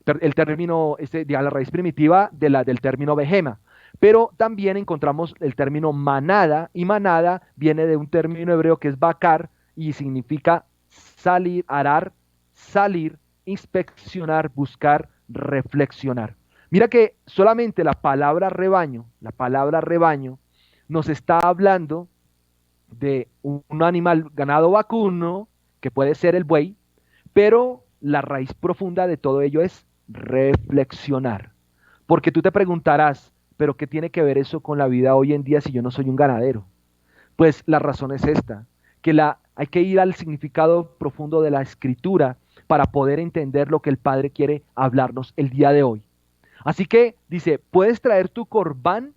El término, digamos, la raíz primitiva del término behema. Pero también encontramos el término manada, y manada viene de un término hebreo que es vacar y significa salir, arar, salir, inspeccionar, buscar, reflexionar. Mira que solamente la palabra rebaño, nos está hablando de un animal ganado vacuno, que puede ser el buey, pero la raíz profunda de todo ello es reflexionar. Porque tú te preguntarás, ¿pero qué tiene que ver eso con la vida hoy en día si yo no soy un ganadero? Pues la razón es esta, que hay que ir al significado profundo de la escritura para poder entender lo que el Padre quiere hablarnos el día de hoy. Así que dice, puedes traer tu corbán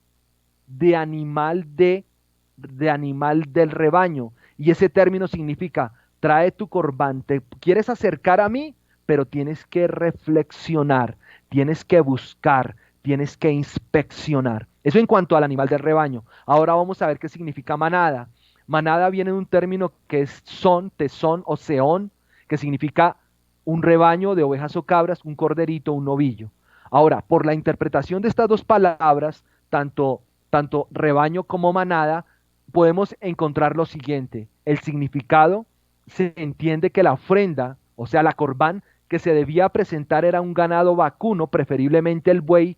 de animal del rebaño. Y ese término significa, trae tu corbán, te quieres acercar a mí, pero tienes que reflexionar, tienes que buscar, tienes que inspeccionar. Eso en cuanto al animal del rebaño. Ahora vamos a ver qué significa manada. Manada viene de un término que es son, tesón o seón, que significa un rebaño de ovejas o cabras, un corderito, un novillo. Ahora, por la interpretación de estas dos palabras, tanto rebaño como manada, podemos encontrar lo siguiente. El significado, se entiende que la ofrenda, o sea, la corbán que se debía presentar era un ganado vacuno, preferiblemente el buey,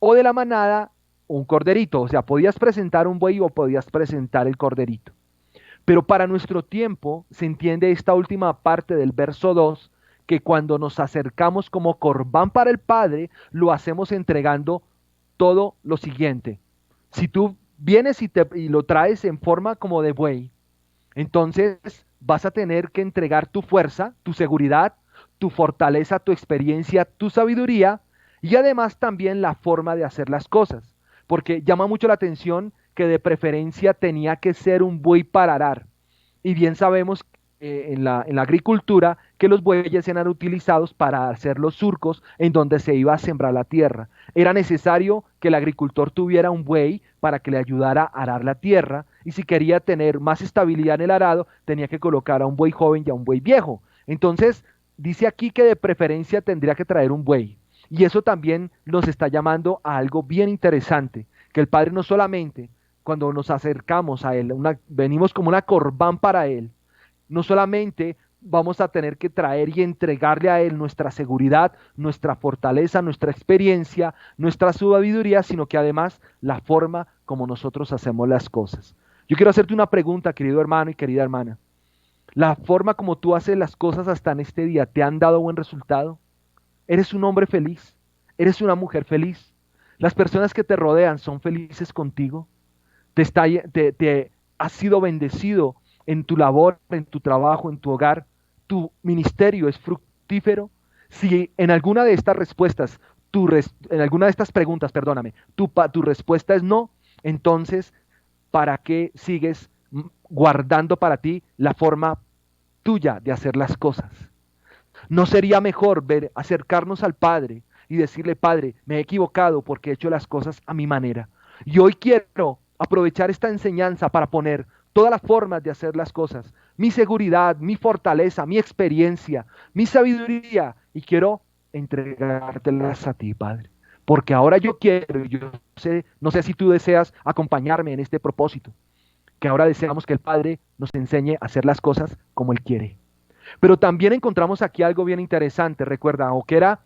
o de la manada un corderito. O sea, podías presentar un buey o podías presentar el corderito. Pero para nuestro tiempo se entiende esta última parte del verso 2, que cuando nos acercamos como corbán para el Padre, lo hacemos entregando todo lo siguiente. Si tú vienes y lo traes en forma como de buey, entonces vas a tener que entregar tu fuerza, tu seguridad, tu fortaleza, tu experiencia, tu sabiduría y además también la forma de hacer las cosas. Porque llama mucho la atención que de preferencia tenía que ser un buey para arar. Y bien sabemos en la agricultura que los bueyes eran utilizados para hacer los surcos en donde se iba a sembrar la tierra. Era necesario que el agricultor tuviera un buey para que le ayudara a arar la tierra y si quería tener más estabilidad en el arado tenía que colocar a un buey joven y a un buey viejo. Entonces dice aquí que de preferencia tendría que traer un buey. Y eso también nos está llamando a algo bien interesante, que el Padre no solamente cuando nos acercamos a Él, venimos como una corbán para Él, no solamente vamos a tener que traer y entregarle a Él nuestra seguridad, nuestra fortaleza, nuestra experiencia, nuestra sabiduría, sino que además la forma como nosotros hacemos las cosas. Yo quiero hacerte una pregunta, querido hermano y querida hermana. ¿La forma como tú haces las cosas hasta en este día te han dado buen resultado? ¿Eres un hombre feliz? ¿Eres una mujer feliz? ¿Las personas que te rodean son felices contigo? ¿Te has sido bendecido en tu labor, en tu trabajo, en tu hogar? ¿Tu ministerio es fructífero? Si en alguna de estas respuestas, en alguna de estas preguntas, perdóname, tu respuesta es no, entonces, ¿para qué sigues guardando para ti la forma tuya de hacer las cosas? ¿No sería mejor acercarnos al Padre y decirle, Padre, me he equivocado porque he hecho las cosas a mi manera? Y hoy quiero aprovechar esta enseñanza para poner todas las formas de hacer las cosas, mi seguridad, mi fortaleza, mi experiencia, mi sabiduría, y quiero entregártelas a ti, Padre. Porque ahora yo quiero, yo sé, no sé si tú deseas acompañarme en este propósito, que ahora deseamos que el Padre nos enseñe a hacer las cosas como Él quiere. Pero también encontramos aquí algo bien interesante, recuerda, o que era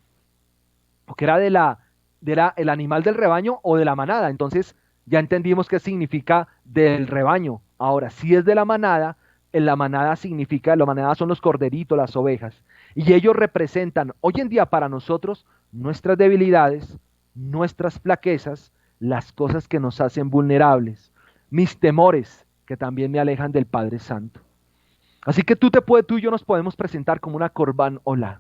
el animal del rebaño o de la manada. Entonces ya entendimos qué significa del rebaño. Ahora, si es de la manada, en la manada son los corderitos, las ovejas. Y ellos representan hoy en día para nosotros nuestras debilidades, nuestras flaquezas, las cosas que nos hacen vulnerables, mis temores que también me alejan del Padre Santo. Así que tú y yo nos podemos presentar como una Corbán Olá,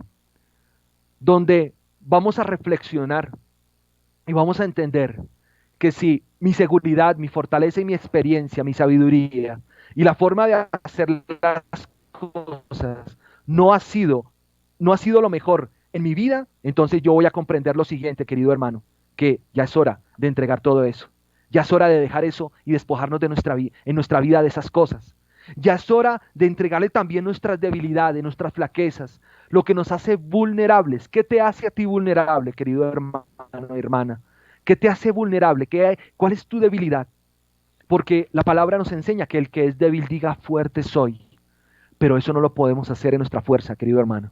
donde vamos a reflexionar y vamos a entender que si mi seguridad, mi fortaleza y mi experiencia, mi sabiduría y la forma de hacer las cosas no ha sido lo mejor en mi vida, entonces yo voy a comprender lo siguiente, querido hermano, que ya es hora de entregar todo eso. Ya es hora de dejar eso y despojarnos en nuestra vida de esas cosas. Ya es hora de entregarle también nuestras debilidades, nuestras flaquezas, lo que nos hace vulnerables. ¿Qué te hace a ti vulnerable, querido hermano, hermana? ¿Qué te hace vulnerable? ¿Cuál es tu debilidad? Porque la palabra nos enseña que el que es débil diga fuerte soy. Pero eso no lo podemos hacer en nuestra fuerza, querido hermano.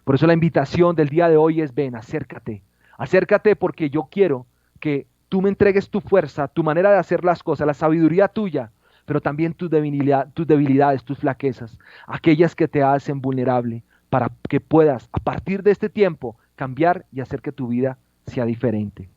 Por eso la invitación del día de hoy es ven, acércate. Acércate porque yo quiero que tú me entregues tu fuerza, tu manera de hacer las cosas, la sabiduría tuya, pero también tus debilidades, tus flaquezas, aquellas que te hacen vulnerable, para que puedas a partir de este tiempo cambiar y hacer que tu vida sea diferente.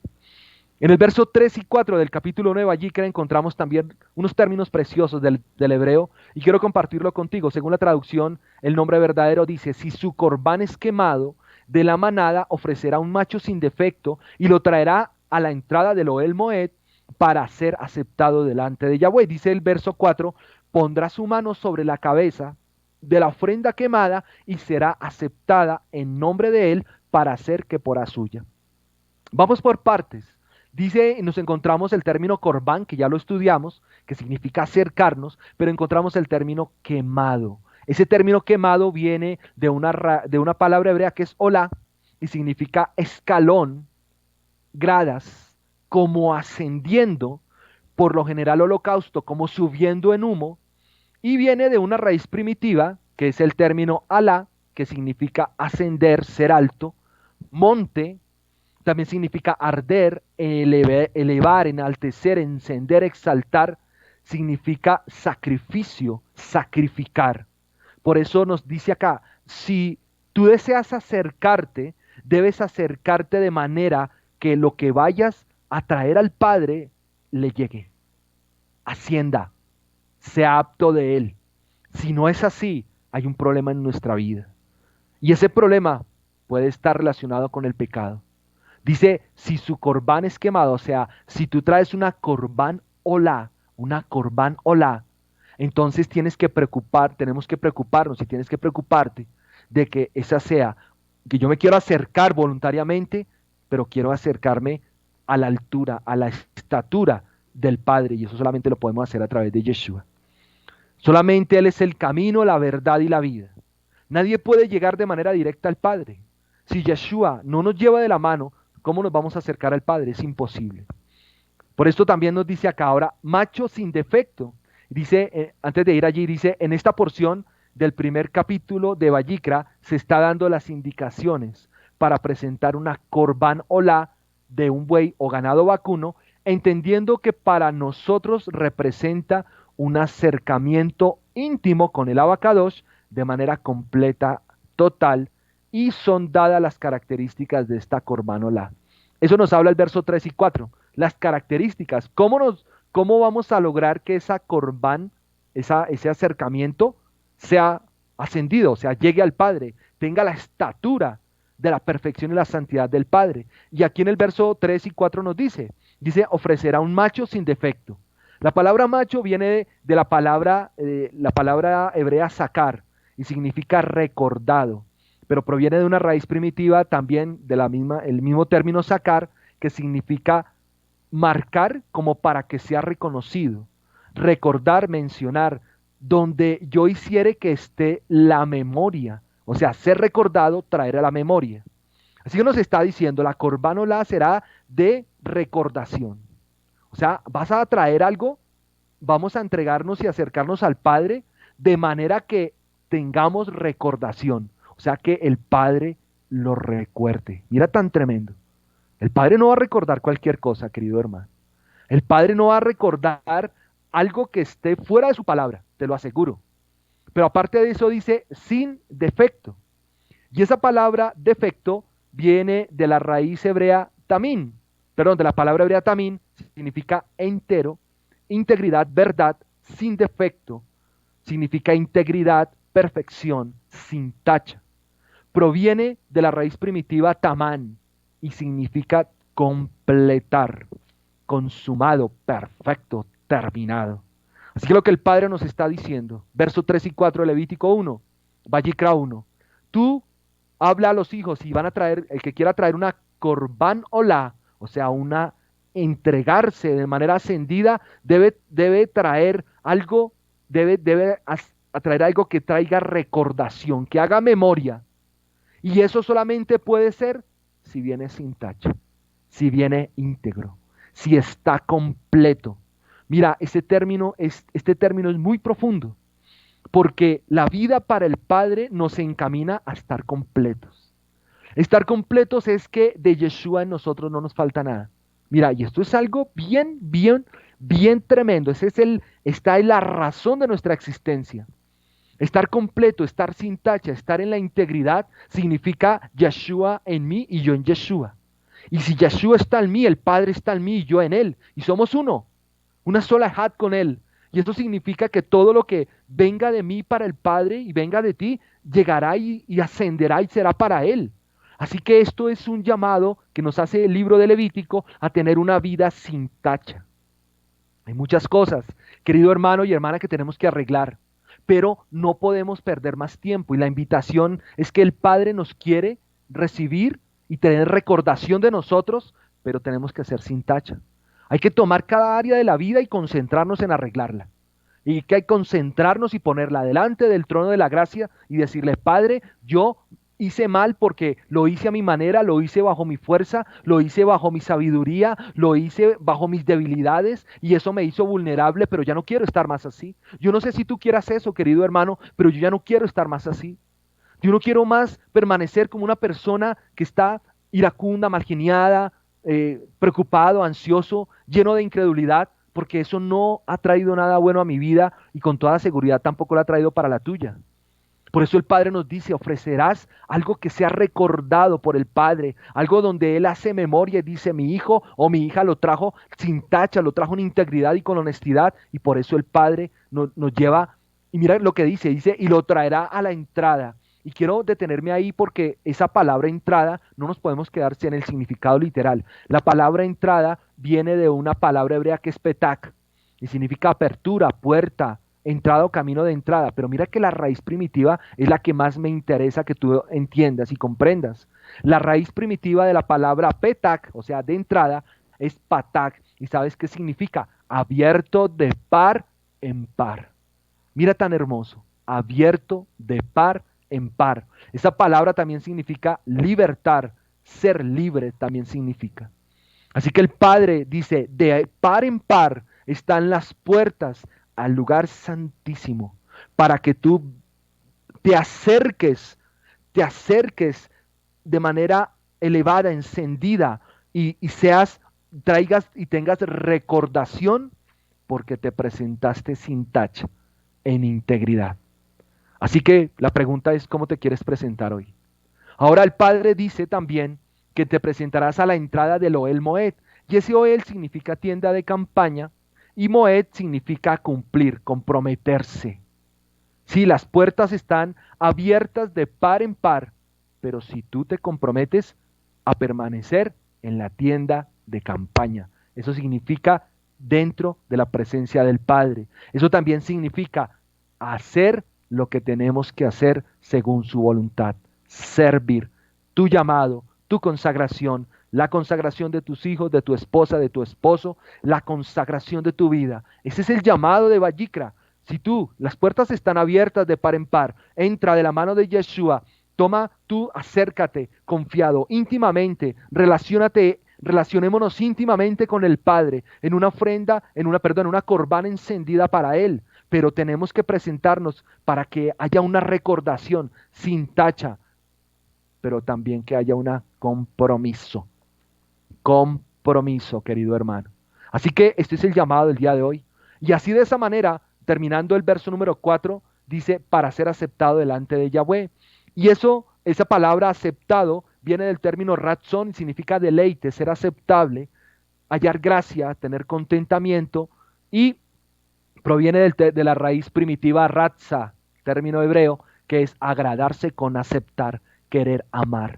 En el verso 3 y 4 del capítulo 9, allí que encontramos también unos términos preciosos del hebreo y quiero compartirlo contigo. Según la traducción, el nombre verdadero dice, si su corbán es quemado, de la manada ofrecerá un macho sin defecto y lo traerá a la entrada del Ohel Moed para ser aceptado delante de Yahweh. Dice el verso 4, pondrá su mano sobre la cabeza de la ofrenda quemada y será aceptada en nombre de él para hacer que por suya. Vamos por partes. Dice, nos encontramos el término corbán, que ya lo estudiamos, que significa acercarnos, pero encontramos el término quemado. Ese término quemado viene de una palabra hebrea que es olá y significa escalón, gradas, como ascendiendo, por lo general holocausto, como subiendo en humo, y viene de una raíz primitiva, que es el término alá, que significa ascender, ser alto, monte, también significa arder, elevar, enaltecer, encender, exaltar, significa sacrificio, sacrificar. Por eso nos dice acá, si tú deseas acercarte, debes acercarte de manera que lo que vayas a traer al Padre le llegue, ascienda, sea apto de Él. Si no es así, hay un problema en nuestra vida. Y ese problema puede estar relacionado con el pecado. Dice, si su corbán es quemado, o sea, si tú traes una corbán olá, entonces tenemos que preocuparnos y tienes que preocuparte de que esa sea, que yo me quiero acercar voluntariamente, pero quiero acercarme a la altura, a la estatura del Padre, y eso solamente lo podemos hacer a través de Yeshua. Solamente Él es el camino, la verdad y la vida. Nadie puede llegar de manera directa al Padre. Si Yeshua no nos lleva de la mano, ¿cómo nos vamos a acercar al Padre? Es imposible. Por esto también nos dice acá ahora, macho sin defecto. Dice, antes de ir allí, dice, en esta porción del primer capítulo de Vallicra se está dando las indicaciones para presentar una corbán olá de un buey o ganado vacuno, entendiendo que para nosotros representa un acercamiento íntimo con el abacadosh de manera completa, total, y son dadas las características de esta corbán olá. Eso nos habla el verso 3 y 4, las características, cómo vamos a lograr que esa corbán, ese acercamiento sea ascendido, o sea, llegue al Padre, tenga la estatura de la perfección y la santidad del Padre. Y aquí en el verso 3 y 4 nos dice, ofrecerá un macho sin defecto. La palabra macho viene de la palabra hebrea sacar y significa recordado, pero proviene de una raíz primitiva también el mismo término sacar, que significa marcar como para que sea reconocido, recordar, mencionar, donde yo hiciere que esté la memoria, o sea, ser recordado, traer a la memoria. Así que nos está diciendo, la corbán olá será de recordación. O sea, vas a traer algo, vamos a entregarnos y acercarnos al Padre de manera que tengamos recordación. O sea, que el Padre lo recuerde. Mira tan tremendo. El Padre no va a recordar cualquier cosa, querido hermano. El Padre no va a recordar algo que esté fuera de su palabra, te lo aseguro. Pero aparte de eso dice sin defecto. Y esa palabra defecto viene de la raíz hebrea tamín, perdón, de la palabra hebrea tamín, significa entero, integridad, verdad, sin defecto, significa integridad, perfección, sin tacha. Proviene de la raíz primitiva tamán y significa completar, consumado, perfecto, terminado. Así que lo que el Padre nos está diciendo, verso 3 y 4 de Levítico 1, Vallicra 1, tú habla a los hijos y van a traer, el que quiera traer una corbán olá, o sea, una entregarse de manera ascendida, debe traer algo, debe atraer algo que traiga recordación, que haga memoria. Y eso solamente puede ser si viene sin tacha, si viene íntegro, si está completo. Mira, este término es muy profundo, porque la vida para el Padre nos encamina a estar completos. Estar completos es que de Yeshua en nosotros no nos falta nada. Mira, y esto es algo bien, bien, bien tremendo. Está en la razón de nuestra existencia. Estar completo, estar sin tacha, estar en la integridad, significa Yeshua en mí y yo en Yeshua. Y si Yeshua está en mí, el Padre está en mí y yo en Él. Y somos uno, una sola ejad con Él. Y esto significa que todo lo que venga de mí para el Padre y venga de ti, llegará y ascenderá y será para Él. Así que esto es un llamado que nos hace el libro de Levítico a tener una vida sin tacha. Hay muchas cosas, querido hermano y hermana, que tenemos que arreglar, pero no podemos perder más tiempo. Y la invitación es que el Padre nos quiere recibir y tener recordación de nosotros, pero tenemos que hacer sin tacha. Hay que tomar cada área de la vida y concentrarnos en arreglarla. Y que hay que concentrarnos y ponerla delante del trono de la gracia y decirle, Padre, yo hice mal porque lo hice a mi manera, lo hice bajo mi fuerza, lo hice bajo mi sabiduría, lo hice bajo mis debilidades y eso me hizo vulnerable, pero ya no quiero estar más así. Yo no sé si tú quieras eso, querido hermano, pero yo ya no quiero estar más así. Yo no quiero más permanecer como una persona que está iracunda, malgeniada, preocupado, ansioso, lleno de incredulidad, porque eso no ha traído nada bueno a mi vida y con toda seguridad tampoco lo ha traído para la tuya. Por eso el Padre nos dice, ofrecerás algo que sea recordado por el Padre, algo donde Él hace memoria y dice, mi hijo o mi hija lo trajo sin tacha, lo trajo en integridad y con honestidad, y por eso el Padre nos lleva, y mira lo que dice, y lo traerá a la entrada. Y quiero detenerme ahí porque esa palabra entrada no nos podemos quedar en el significado literal. La palabra entrada viene de una palabra hebrea que es petak, y significa apertura, puerta, entrada o camino de entrada, pero mira que la raíz primitiva es la que más me interesa que tú entiendas y comprendas. La raíz primitiva de la palabra petak, o sea, de entrada, es patak, y ¿sabes qué significa? Abierto de par en par. Mira tan hermoso, abierto de par en par. Esa palabra también significa libertar, ser libre también significa. Así que el Padre dice, de par en par están las puertas al lugar santísimo, para que tú te acerques, te acerques de manera elevada, encendida, y seas, traigas y tengas recordación porque te presentaste sin tacha, en integridad. Así que la pregunta es, ¿cómo te quieres presentar hoy? Ahora el Padre dice también que te presentarás a la entrada del Ohel Moed, y ese Ohel significa tienda de campaña, y Moed significa cumplir, comprometerse. Sí, las puertas están abiertas de par en par, pero si tú te comprometes a permanecer en la tienda de campaña, eso significa dentro de la presencia del Padre. Eso también significa hacer lo que tenemos que hacer según su voluntad, servir, tu llamado, tu consagración, la consagración de tus hijos, de tu esposa, de tu esposo, la consagración de tu vida. Ese es el llamado de Vallicra. Si tú, las puertas están abiertas de par en par, entra de la mano de Yeshua, toma tú, acércate, confiado, íntimamente, relacionémonos íntimamente con el Padre, en una ofrenda, en una corbana encendida para Él, pero tenemos que presentarnos para que haya una recordación sin tacha, pero también que haya un compromiso, querido hermano. Así que este es el llamado del día de hoy. Y así de esa manera, terminando el verso número 4, dice, para ser aceptado delante de Yahweh. Y eso, esa palabra aceptado, viene del término ratzón y significa deleite, ser aceptable, hallar gracia, tener contentamiento, y proviene de la raíz primitiva ratza, término hebreo, que es agradarse con aceptar, querer amar.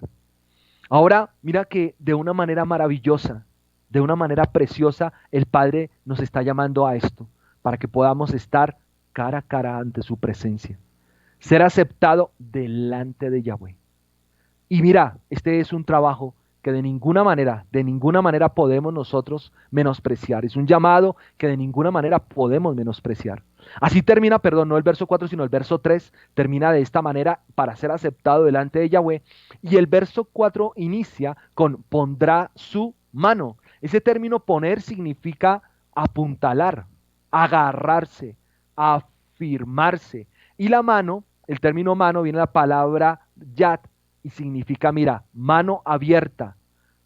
Ahora, mira que de una manera maravillosa, de una manera preciosa, el Padre nos está llamando a esto, para que podamos estar cara a cara ante su presencia. Ser aceptado delante de Yahweh. Y mira, este es un trabajo que de ninguna manera podemos nosotros menospreciar. Es un llamado que de ninguna manera podemos menospreciar. Así termina, perdón, no el verso 4, sino el verso 3, termina de esta manera para ser aceptado delante de Yahweh. Y el verso 4 inicia con pondrá su mano. Ese término poner significa apuntalar, agarrarse, afirmarse. Y la mano, el término mano viene de la palabra yad, y significa, mira, mano abierta.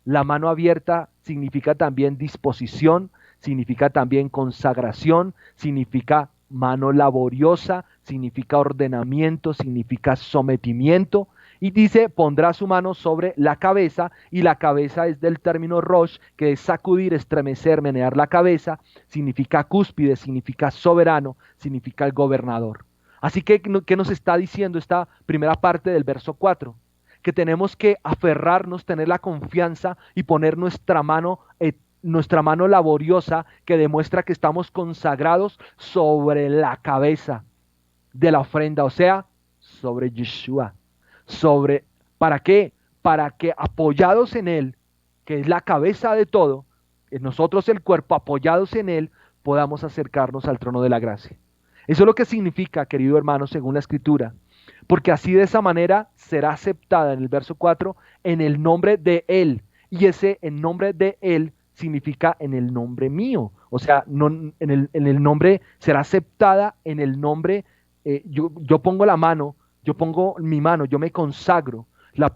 La mano abierta significa también disposición, significa también consagración, significa mano laboriosa, significa ordenamiento, significa sometimiento. Y dice, pondrá su mano sobre la cabeza, y la cabeza es del término rosh, que es sacudir, estremecer, menear la cabeza, significa cúspide, significa soberano, significa el gobernador. Así que, ¿qué nos está diciendo esta primera parte del verso 4? Que tenemos que aferrarnos, tener la confianza y poner nuestra mano laboriosa que demuestra que estamos consagrados sobre la cabeza de la ofrenda, o sea, sobre Yeshua. ¿Para qué? Para que apoyados en Él, que es la cabeza de todo, en nosotros el cuerpo, apoyados en Él, podamos acercarnos al trono de la gracia. Eso es lo que significa, querido hermano, según la Escritura, porque así de esa manera será aceptada en el verso 4 en el nombre de Él, y ese en nombre de Él significa en el nombre mío, o sea, no, en el nombre, será aceptada en el nombre, yo pongo la mano, yo pongo mi mano, yo me consagro.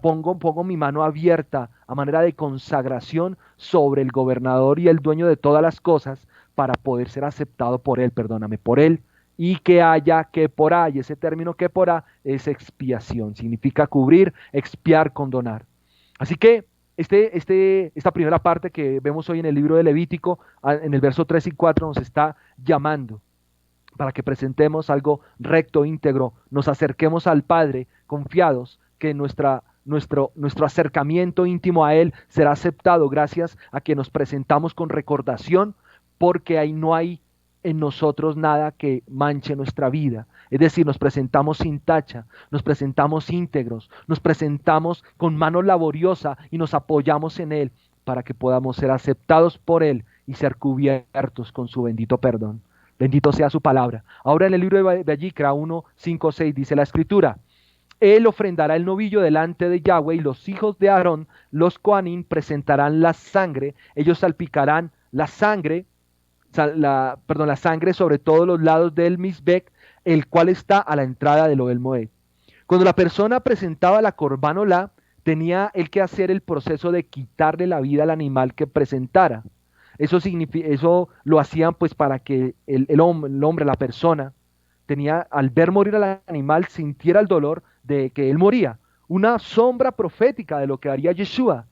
pongo mi mano abierta a manera de consagración sobre el gobernador y el dueño de todas las cosas para poder ser aceptado por él, perdóname, por él, y que haya que porá, y ese término que porá es expiación, significa cubrir, expiar, condonar. Así que esta primera parte que vemos hoy en el libro de Levítico, en el verso 3 y 4, nos está llamando para que presentemos algo recto, íntegro, nos acerquemos al Padre confiados que nuestro acercamiento íntimo a Él será aceptado gracias a que nos presentamos con recordación, porque ahí no hay en nosotros nada que manche nuestra vida. Es decir, nos presentamos sin tacha, nos presentamos íntegros, nos presentamos con mano laboriosa y nos apoyamos en Él para que podamos ser aceptados por Él y ser cubiertos con su bendito perdón. Bendito sea su palabra. Ahora en el libro de Vallicra 1, 5, 6 dice la escritura: Él ofrendará el novillo delante de Yahweh y los hijos de Aarón, los Coanín, presentarán la sangre. Ellos salpicarán la sangre, la sangre sobre todos los lados del Misbec, el cual está a la entrada del Ohel Moed. Cuando la persona presentaba la Corbán Olá, tenía él que hacer el proceso de quitarle la vida al animal que presentara. Eso lo hacían pues para que el hombre, la persona, al ver morir al animal, sintiera el dolor de que él moría. Una sombra profética de lo que haría Yeshua,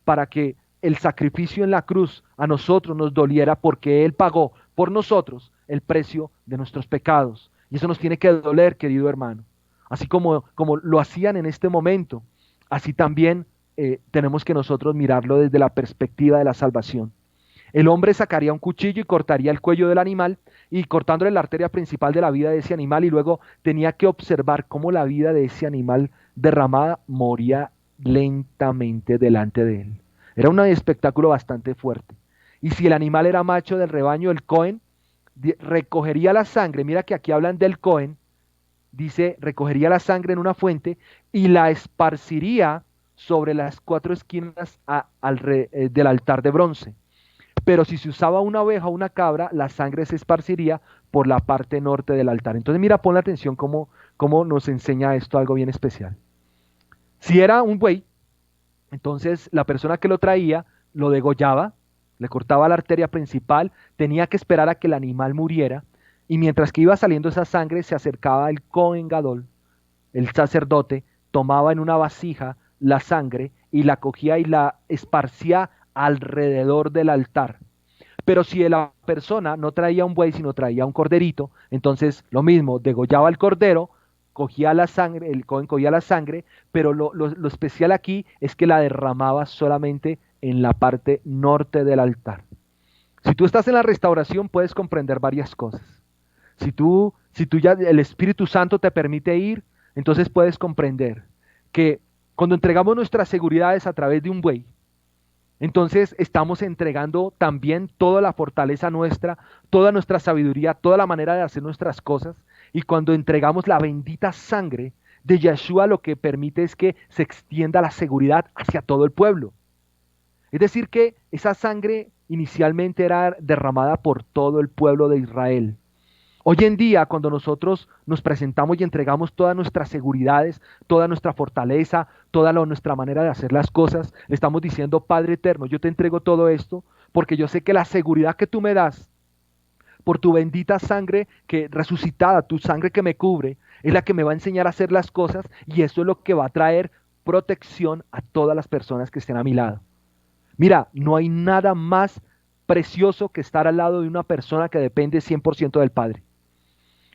para que el sacrificio en la cruz a nosotros nos doliera, porque Él pagó por nosotros el precio de nuestros pecados. Y eso nos tiene que doler, querido hermano. Así como lo hacían en este momento, así también tenemos que nosotros mirarlo desde la perspectiva de la salvación. El hombre sacaría un cuchillo y cortaría el cuello del animal, y cortándole la arteria principal de la vida de ese animal, y luego tenía que observar cómo la vida de ese animal derramada moría lentamente delante de él. Era un espectáculo bastante fuerte. Y si el animal era macho del rebaño, el Cohen recogería la sangre. Mira que aquí hablan del Cohen. Dice, recogería la sangre en una fuente y la esparciría sobre las 4 esquinas del altar de bronce. Pero si se usaba una oveja o una cabra, la sangre se esparciría por la parte norte del altar. Entonces mira, pon la atención cómo nos enseña esto algo bien especial. Si era un buey, entonces la persona que lo traía lo degollaba, le cortaba la arteria principal, tenía que esperar a que el animal muriera, y mientras que iba saliendo esa sangre se acercaba el Cohen Gadol, el sacerdote, tomaba en una vasija la sangre y la cogía y la esparcía alrededor del altar. Pero si la persona no traía un buey, sino traía un corderito, entonces lo mismo, degollaba el cordero, cogía la sangre, el Cohen cogía la sangre, pero lo especial aquí es que la derramaba solamente en la parte norte del altar. Si tú estás en la restauración, puedes comprender varias cosas. Si tú ya el Espíritu Santo te permite ir, entonces puedes comprender que cuando entregamos nuestras seguridades a través de un buey, entonces estamos entregando también toda la fortaleza nuestra, toda nuestra sabiduría, toda la manera de hacer nuestras cosas. Y cuando entregamos la bendita sangre de Yeshua, lo que permite es que se extienda la seguridad hacia todo el pueblo. Es decir, que esa sangre inicialmente era derramada por todo el pueblo de Israel. Hoy en día, cuando nosotros nos presentamos y entregamos todas nuestras seguridades, toda nuestra fortaleza, toda nuestra manera de hacer las cosas, le estamos diciendo: Padre eterno, yo te entrego todo esto porque yo sé que la seguridad que tú me das por tu bendita sangre que resucitada, tu sangre que me cubre, es la que me va a enseñar a hacer las cosas, y eso es lo que va a traer protección a todas las personas que estén a mi lado. Mira, no hay nada más precioso que estar al lado de una persona que depende 100% del Padre.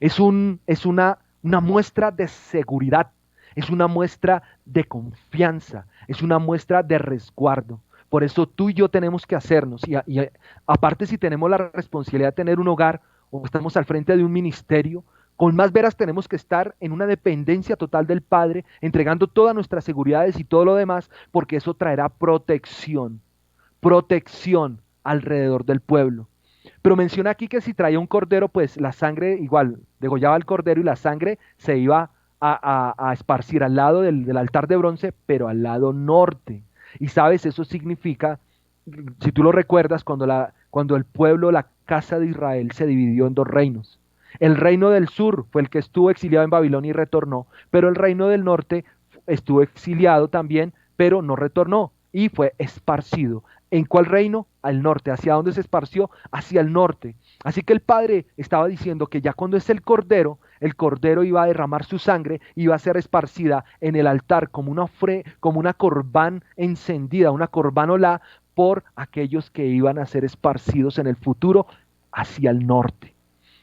Es una muestra de seguridad, es una muestra de confianza, es una muestra de resguardo. Por eso tú y yo tenemos que hacernos, y aparte, si tenemos la responsabilidad de tener un hogar o estamos al frente de un ministerio, con más veras tenemos que estar en una dependencia total del Padre, entregando todas nuestras seguridades y todo lo demás, porque eso traerá protección alrededor del pueblo. Pero menciona aquí que si traía un cordero, pues la sangre igual, degollaba el cordero y la sangre se iba a esparcir al lado del altar de bronce, pero al lado norte. Y sabes, eso significa, si tú lo recuerdas, cuando el pueblo, la casa de Israel, se dividió en 2 reinos. El reino del sur fue el que estuvo exiliado en Babilonia y retornó, pero el reino del norte estuvo exiliado también, pero no retornó y fue esparcido. ¿En cuál reino? Al norte. ¿Hacia dónde se esparció? Hacia el norte. Así que el Padre estaba diciendo que ya cuando es el Cordero iba a derramar su sangre, iba a ser esparcida en el altar como una corbán encendida, una corbánola por aquellos que iban a ser esparcidos en el futuro hacia el norte.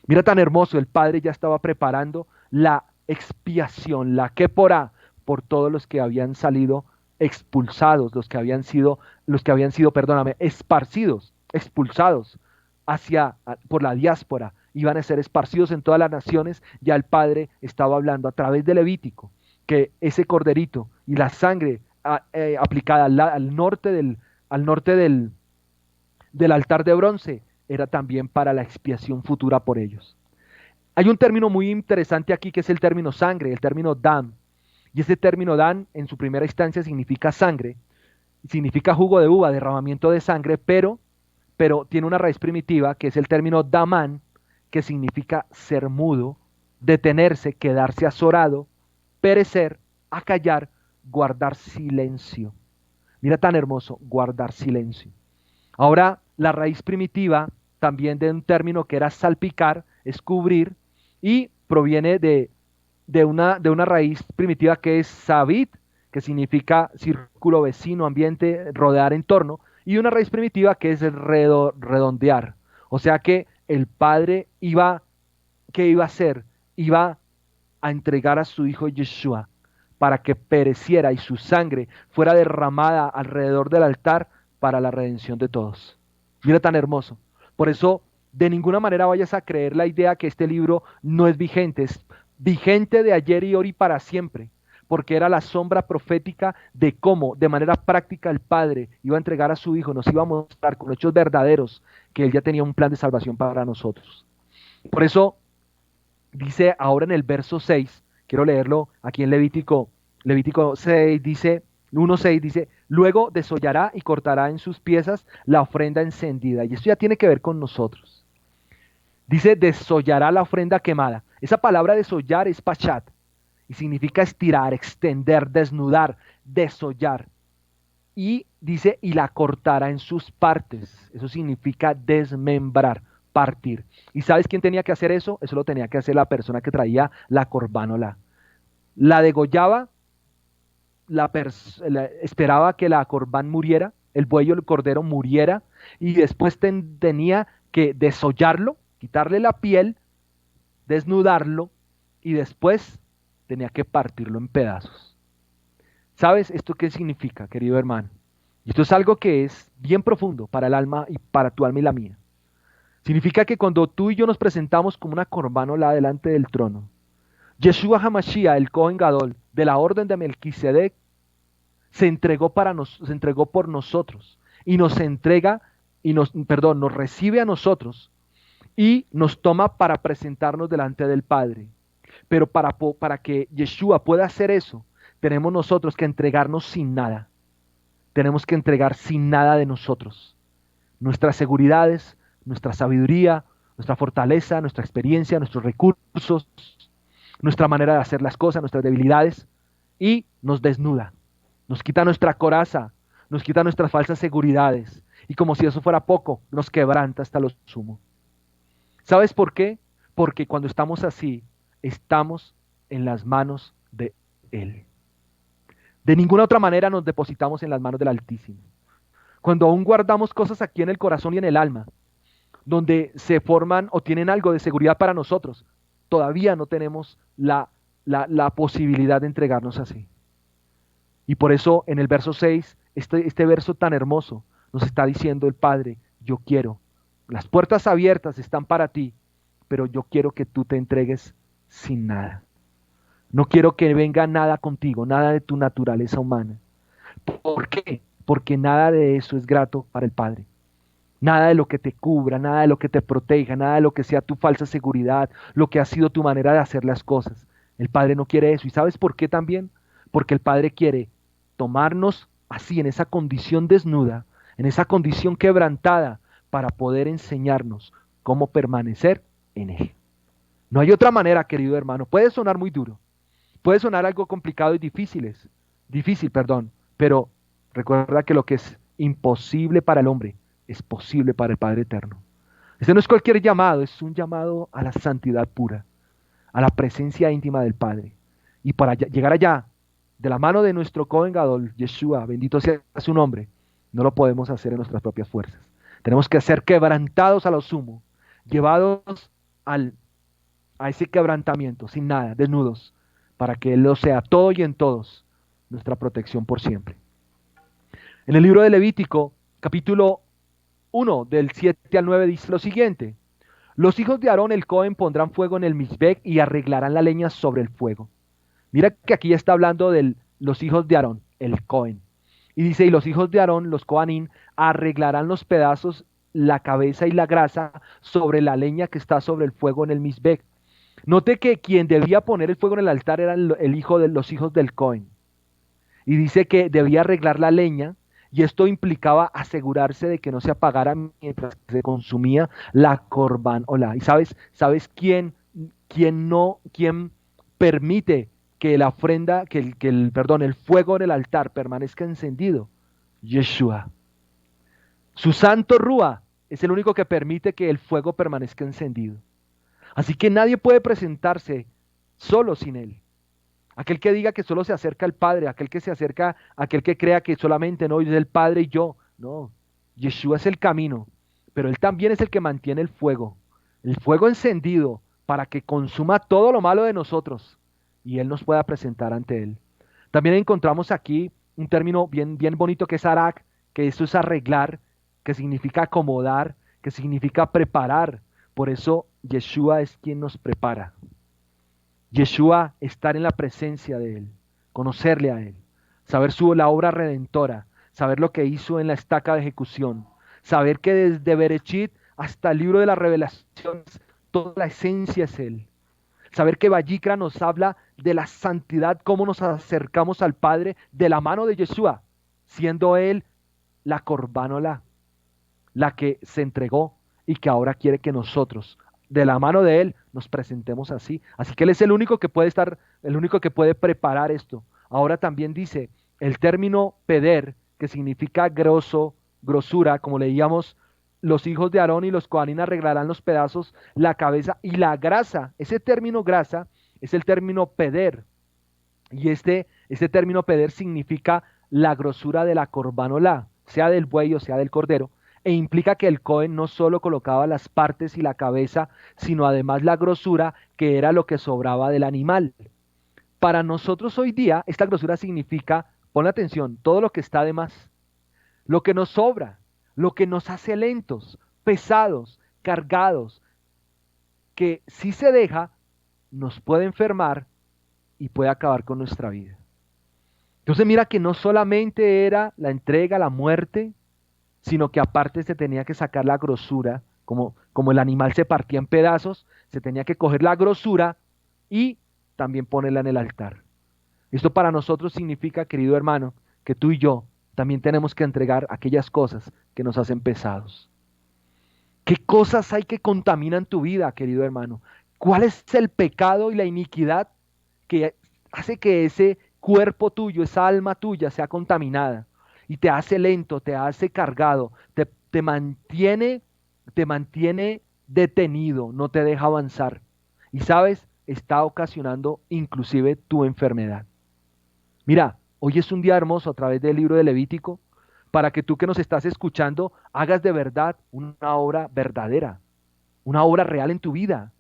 Mira tan hermoso, el Padre ya estaba preparando la expiación, la Keporá, por todos los que habían salido expulsados, los que habían sido, perdóname, esparcidos, expulsados por la diáspora, iban a ser esparcidos en todas las naciones. Ya el Padre estaba hablando a través de Levítico, que ese corderito y la sangre aplicada al norte del altar de bronce era también para la expiación futura por ellos. Hay un término muy interesante aquí que es el término sangre, el término dam. Y ese término dan en su primera instancia significa sangre, significa jugo de uva, derramamiento de sangre, pero tiene una raíz primitiva que es el término daman, que significa ser mudo, detenerse, quedarse azorado, perecer, acallar, guardar silencio. Mira tan hermoso, guardar silencio. Ahora, la raíz primitiva también de un término que era salpicar, es cubrir, y proviene de una raíz primitiva que es sabit, que significa círculo vecino, ambiente, rodear entorno, y una raíz primitiva que es el redondear. O sea que el Padre ¿qué iba a hacer? Iba a entregar a su Hijo Yeshua para que pereciera y su sangre fuera derramada alrededor del altar para la redención de todos. Mira tan hermoso. Por eso, de ninguna manera vayas a creer la idea que este libro no es vigente. Es vigente de ayer y hoy y para siempre, porque era la sombra profética de cómo, de manera práctica, el Padre iba a entregar a su Hijo, nos iba a mostrar con hechos verdaderos que Él ya tenía un plan de salvación para nosotros. Por eso, dice ahora en el verso 6, quiero leerlo aquí en Levítico 6, dice, 1:6 dice, luego desollará y cortará en sus piezas la ofrenda encendida. Y esto ya tiene que ver con nosotros. Dice, desollará la ofrenda quemada. Esa palabra desollar es pachat y significa estirar, extender, desnudar, desollar. Y dice, y la cortará en sus partes. Eso significa desmembrar, partir. ¿Y sabes quién tenía que hacer eso? Eso lo tenía que hacer la persona que traía la corbánola. La degollaba, esperaba que la corbán muriera, el buey o el cordero muriera, y después tenía que desollarlo, quitarle la piel, desnudarlo, y después tenía que partirlo en pedazos. ¿Sabes esto qué significa, querido hermano? Y esto es algo que es bien profundo para el alma y para tu alma y la mía. Significa que cuando tú y yo nos presentamos como una corbánola delante del trono, Yeshua HaMashiach, el Cohen Gadol, de la orden de Melquisedec, se entregó por nosotros y nos recibe a nosotros y nos toma para presentarnos delante del Padre. Pero para que Yeshua pueda hacer eso, tenemos nosotros que entregarnos sin nada. Tenemos que entregar sin nada de nosotros. Nuestras seguridades, nuestra sabiduría, nuestra fortaleza, nuestra experiencia, nuestros recursos, nuestra manera de hacer las cosas, nuestras debilidades, y nos desnuda. Nos quita nuestra coraza, nos quita nuestras falsas seguridades, y como si eso fuera poco, nos quebranta hasta lo sumo. ¿Sabes por qué? Porque cuando estamos así, estamos en las manos de Él. De ninguna otra manera nos depositamos en las manos del Altísimo. Cuando aún guardamos cosas aquí en el corazón y en el alma, donde se forman o tienen algo de seguridad para nosotros, todavía no tenemos la posibilidad de entregarnos así. Y por eso en el verso 6, este verso tan hermoso, nos está diciendo el Padre, yo quiero, las puertas abiertas están para ti, pero yo quiero que tú te entregues sin nada. No quiero que venga nada contigo, nada de tu naturaleza humana. ¿Por qué? Porque nada de eso es grato para el Padre. Nada de lo que te cubra, nada de lo que te proteja, nada de lo que sea tu falsa seguridad, lo que ha sido tu manera de hacer las cosas. El Padre no quiere eso. ¿Y sabes por qué también? Porque el Padre quiere tomarnos así, en esa condición desnuda, en esa condición quebrantada, para poder enseñarnos cómo permanecer en Él. No hay otra manera, querido hermano. Puede sonar muy duro, Puede sonar algo complicado y difícil, perdón, pero recuerda que lo que es imposible para el hombre es posible para el Padre Eterno. Este no es cualquier llamado, es un llamado a la santidad pura, a la presencia íntima del Padre. Y para llegar allá, de la mano de nuestro Cohen Gadol, Yeshua, bendito sea su nombre, no lo podemos hacer en nuestras propias fuerzas. Tenemos que ser quebrantados a lo sumo, llevados a ese quebrantamiento, sin nada, desnudos, para que Él lo sea todo y en todos, nuestra protección por siempre. En el libro de Levítico, capítulo 1, del 7 al 9, dice lo siguiente: los hijos de Aarón el Cohen pondrán fuego en el Mizbech y arreglarán la leña sobre el fuego. Mira que aquí ya está hablando de los hijos de Aarón, el Cohen. Y dice, y los hijos de Aarón, los Cohanim, arreglarán los pedazos, la cabeza y la grasa sobre la leña que está sobre el fuego en el Mizbech. Note que quien debía poner el fuego en el altar era el hijo de los hijos del Cohen. Y dice que debía arreglar la leña, y esto implicaba asegurarse de que no se apagara mientras se consumía la Corban Olá. ¿Y sabes quién permite que la ofrenda, el fuego en el altar permanezca encendido? Yeshua. Su santo Rúa es el único que permite que el fuego permanezca encendido. Así que nadie puede presentarse solo sin él. Aquel que diga que solo se acerca al Padre, aquel que crea que solamente no es el Padre y yo. No, Yeshua es el camino, pero Él también es el que mantiene el fuego encendido para que consuma todo lo malo de nosotros y Él nos pueda presentar ante Él. También encontramos aquí un término bien, bien bonito que es arak, que esto es arreglar, que significa acomodar, que significa preparar. Por eso Yeshua es quien nos prepara. Yeshua, estar en la presencia de Él, conocerle a Él, saber la obra redentora, saber lo que hizo en la estaca de ejecución, saber que desde Berechit hasta el libro de las revelaciones, toda la esencia es Él. Saber que Vayikra nos habla de la santidad, cómo nos acercamos al Padre de la mano de Yeshua, siendo Él la Corbánola, la que se entregó y que ahora quiere que nosotros, de la mano de Él, nos presentemos así. Así que Él es el único que puede el único que puede preparar esto. Ahora también dice el término peder, que significa grosura, como leíamos, los hijos de Aarón y los Cohanim arreglarán los pedazos, la cabeza y la grasa. Ese término grasa es el término peder. Y este término peder significa la grosura de la corbanola, sea del buey o sea del cordero, e implica que el Cohen no solo colocaba las partes y la cabeza, sino además la grosura, que era lo que sobraba del animal. Para nosotros hoy día, esta grosura significa, pon atención, todo lo que está de más, lo que nos sobra, lo que nos hace lentos, pesados, cargados, que si se deja, nos puede enfermar y puede acabar con nuestra vida. Entonces mira que no solamente era la entrega, la muerte, sino que aparte se tenía que sacar la grosura, como el animal se partía en pedazos, se tenía que coger la grosura y también ponerla en el altar. Esto para nosotros significa, querido hermano, que tú y yo también tenemos que entregar aquellas cosas que nos hacen pesados. ¿Qué cosas hay que contaminan tu vida, querido hermano? ¿Cuál es el pecado y la iniquidad que hace que ese cuerpo tuyo, esa alma tuya sea contaminada y te hace lento, te hace cargado, te mantiene detenido, no te deja avanzar? Y sabes, está ocasionando inclusive tu enfermedad. Mira, hoy es un día hermoso a través del libro de Levítico para que tú que nos estás escuchando hagas de verdad una obra verdadera, una obra real en tu vida.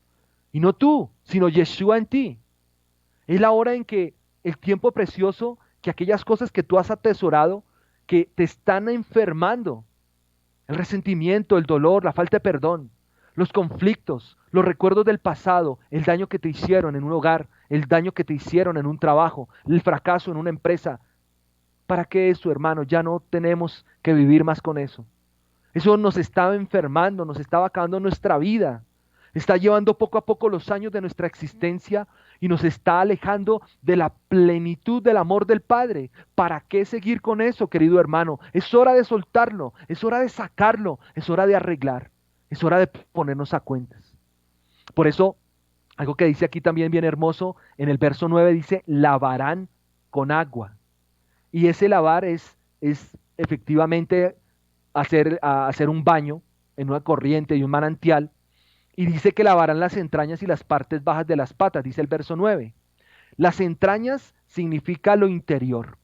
Y no tú, sino Yeshua en ti. Es la hora en que el tiempo precioso, que aquellas cosas que tú has atesorado, que te están enfermando, el resentimiento, el dolor, la falta de perdón, los conflictos, los recuerdos del pasado, el daño que te hicieron en un hogar, el daño que te hicieron en un trabajo, el fracaso en una empresa. ¿Para qué eso, hermano? Ya no tenemos que vivir más con eso. Eso nos estaba enfermando, nos estaba acabando nuestra vida. Está llevando poco a poco los años de nuestra existencia y nos está alejando de la plenitud del amor del Padre. ¿Para qué seguir con eso, querido hermano? Es hora de soltarlo, es hora de sacarlo, es hora de arreglar, es hora de ponernos a cuentas. Por eso Algo que dice aquí también bien hermoso, en el verso 9 dice, lavarán con agua. Y ese lavar es efectivamente hacer un baño en una corriente y un manantial. Y dice que lavarán las entrañas y las partes bajas de las patas, dice el verso 9. Las entrañas significa lo interior.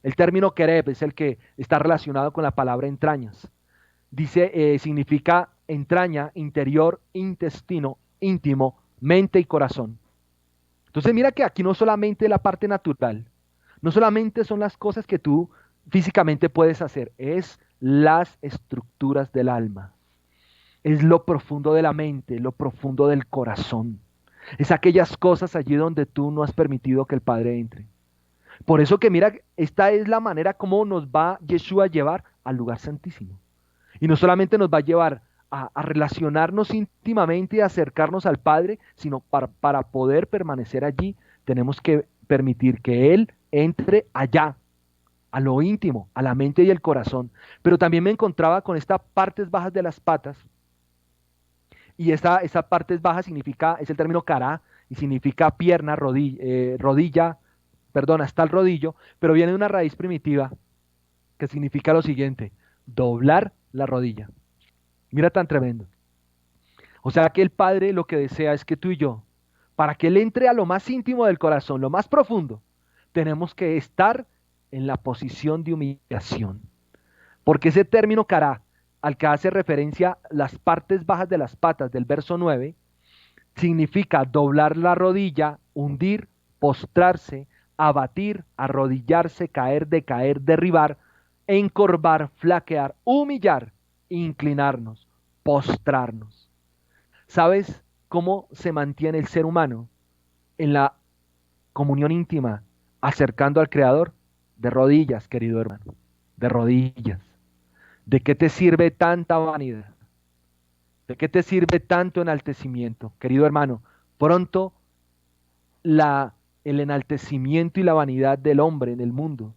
El término kereb es el que está relacionado con la palabra entrañas. Dice, significa entraña, interior, intestino, íntimo, mente y corazón. Entonces mira que aquí no solamente la parte natural, no solamente son las cosas que tú físicamente puedes hacer, es las estructuras del alma, es lo profundo de la mente, lo profundo del corazón. Es aquellas cosas allí donde tú no has permitido que el Padre entre. Por eso que mira, esta es la manera como nos va Yeshua a llevar al lugar santísimo. Y no solamente nos va a llevar a relacionarnos íntimamente y acercarnos al Padre, sino para poder permanecer allí, tenemos que permitir que Él entre allá, a lo íntimo, a la mente y el corazón. Pero también me encontraba con estas partes bajas de las patas, y esta partes bajas significa, es el término cara, y significa pierna, rodilla, perdón, hasta el rodillo, pero viene de una raíz primitiva que significa lo siguiente, doblar la rodilla. Mira tan tremendo. O sea que el Padre lo que desea es que tú y yo, para que Él entre a lo más íntimo del corazón, lo más profundo, tenemos que estar en la posición de humillación. Porque ese término cara, al que hace referencia las partes bajas de las patas del verso 9, significa doblar la rodilla, hundir, postrarse, abatir, arrodillarse, caer, decaer, derribar, encorvar, flaquear, humillar, inclinarnos, postrarnos. ¿Sabes cómo se mantiene el ser humano en la comunión íntima, acercando al Creador? De rodillas, querido hermano, de rodillas. ¿De qué te sirve tanta vanidad? ¿De qué te sirve tanto enaltecimiento? Querido hermano, pronto el enaltecimiento y la vanidad del hombre en el mundo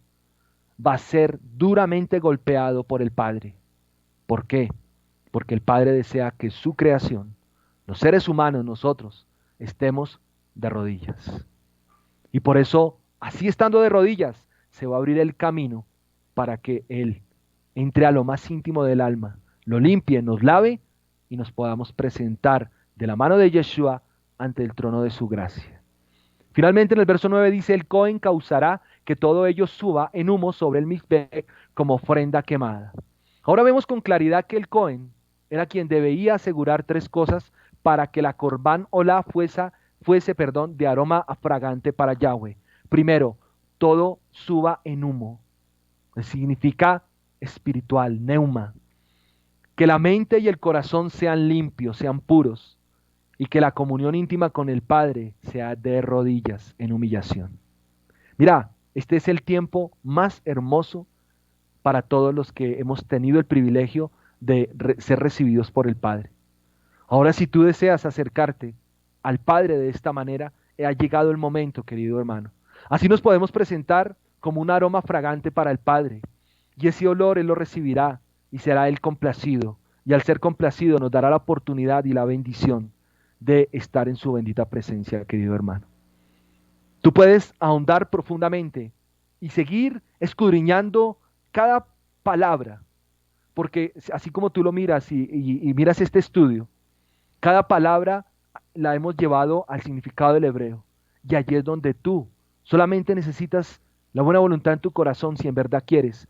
va a ser duramente golpeado por el Padre. ¿Por qué? Porque el Padre desea que su creación, los seres humanos, nosotros, estemos de rodillas. Y por eso, así estando de rodillas, se va a abrir el camino para que Él entre a lo más íntimo del alma, lo limpie, nos lave y nos podamos presentar de la mano de Yeshua ante el trono de su gracia. Finalmente en el verso 9 dice, el Cohen causará que todo ello suba en humo sobre el Mizbech como ofrenda quemada. Ahora vemos con claridad que el Cohen era quien debía asegurar tres cosas para que la Corbán Olá fuese de aroma fragante para Yahweh. Primero, todo suba en humo. Significa espiritual, neuma. Que la mente y el corazón sean limpios, sean puros, y que la comunión íntima con el Padre sea de rodillas en humillación. Mira, este es el tiempo más hermoso para todos los que hemos tenido el privilegio de ser recibidos por el Padre. Ahora, si tú deseas acercarte al Padre de esta manera, ha llegado el momento, querido hermano. Así nos podemos presentar como un aroma fragante para el Padre, y ese olor Él lo recibirá y será Él complacido, y al ser complacido nos dará la oportunidad y la bendición de estar en su bendita presencia, querido hermano. Tú puedes ahondar profundamente y seguir escudriñando cada palabra, porque así como tú lo miras y miras este estudio, cada palabra la hemos llevado al significado del hebreo. Y allí es donde tú solamente necesitas la buena voluntad en tu corazón si en verdad quieres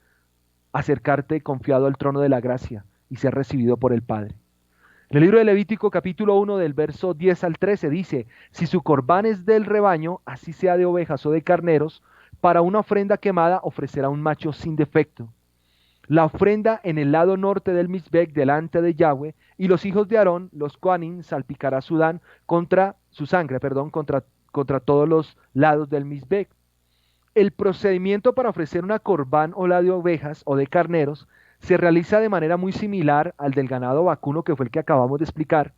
acercarte confiado al trono de la gracia y ser recibido por el Padre. En el libro de Levítico capítulo 1 del verso 10 al 13 dice, si su corbán es del rebaño, así sea de ovejas o de carneros, para una ofrenda quemada ofrecerá un macho sin defecto. La ofrenda en el lado norte del Mizbech delante de Yahweh, y los hijos de Aarón, los Kohanim, salpicará su sangre, contra todos los lados del Mizbech. El procedimiento para ofrecer una corbán o la de ovejas o de carneros se realiza de manera muy similar al del ganado vacuno, que fue el que acabamos de explicar,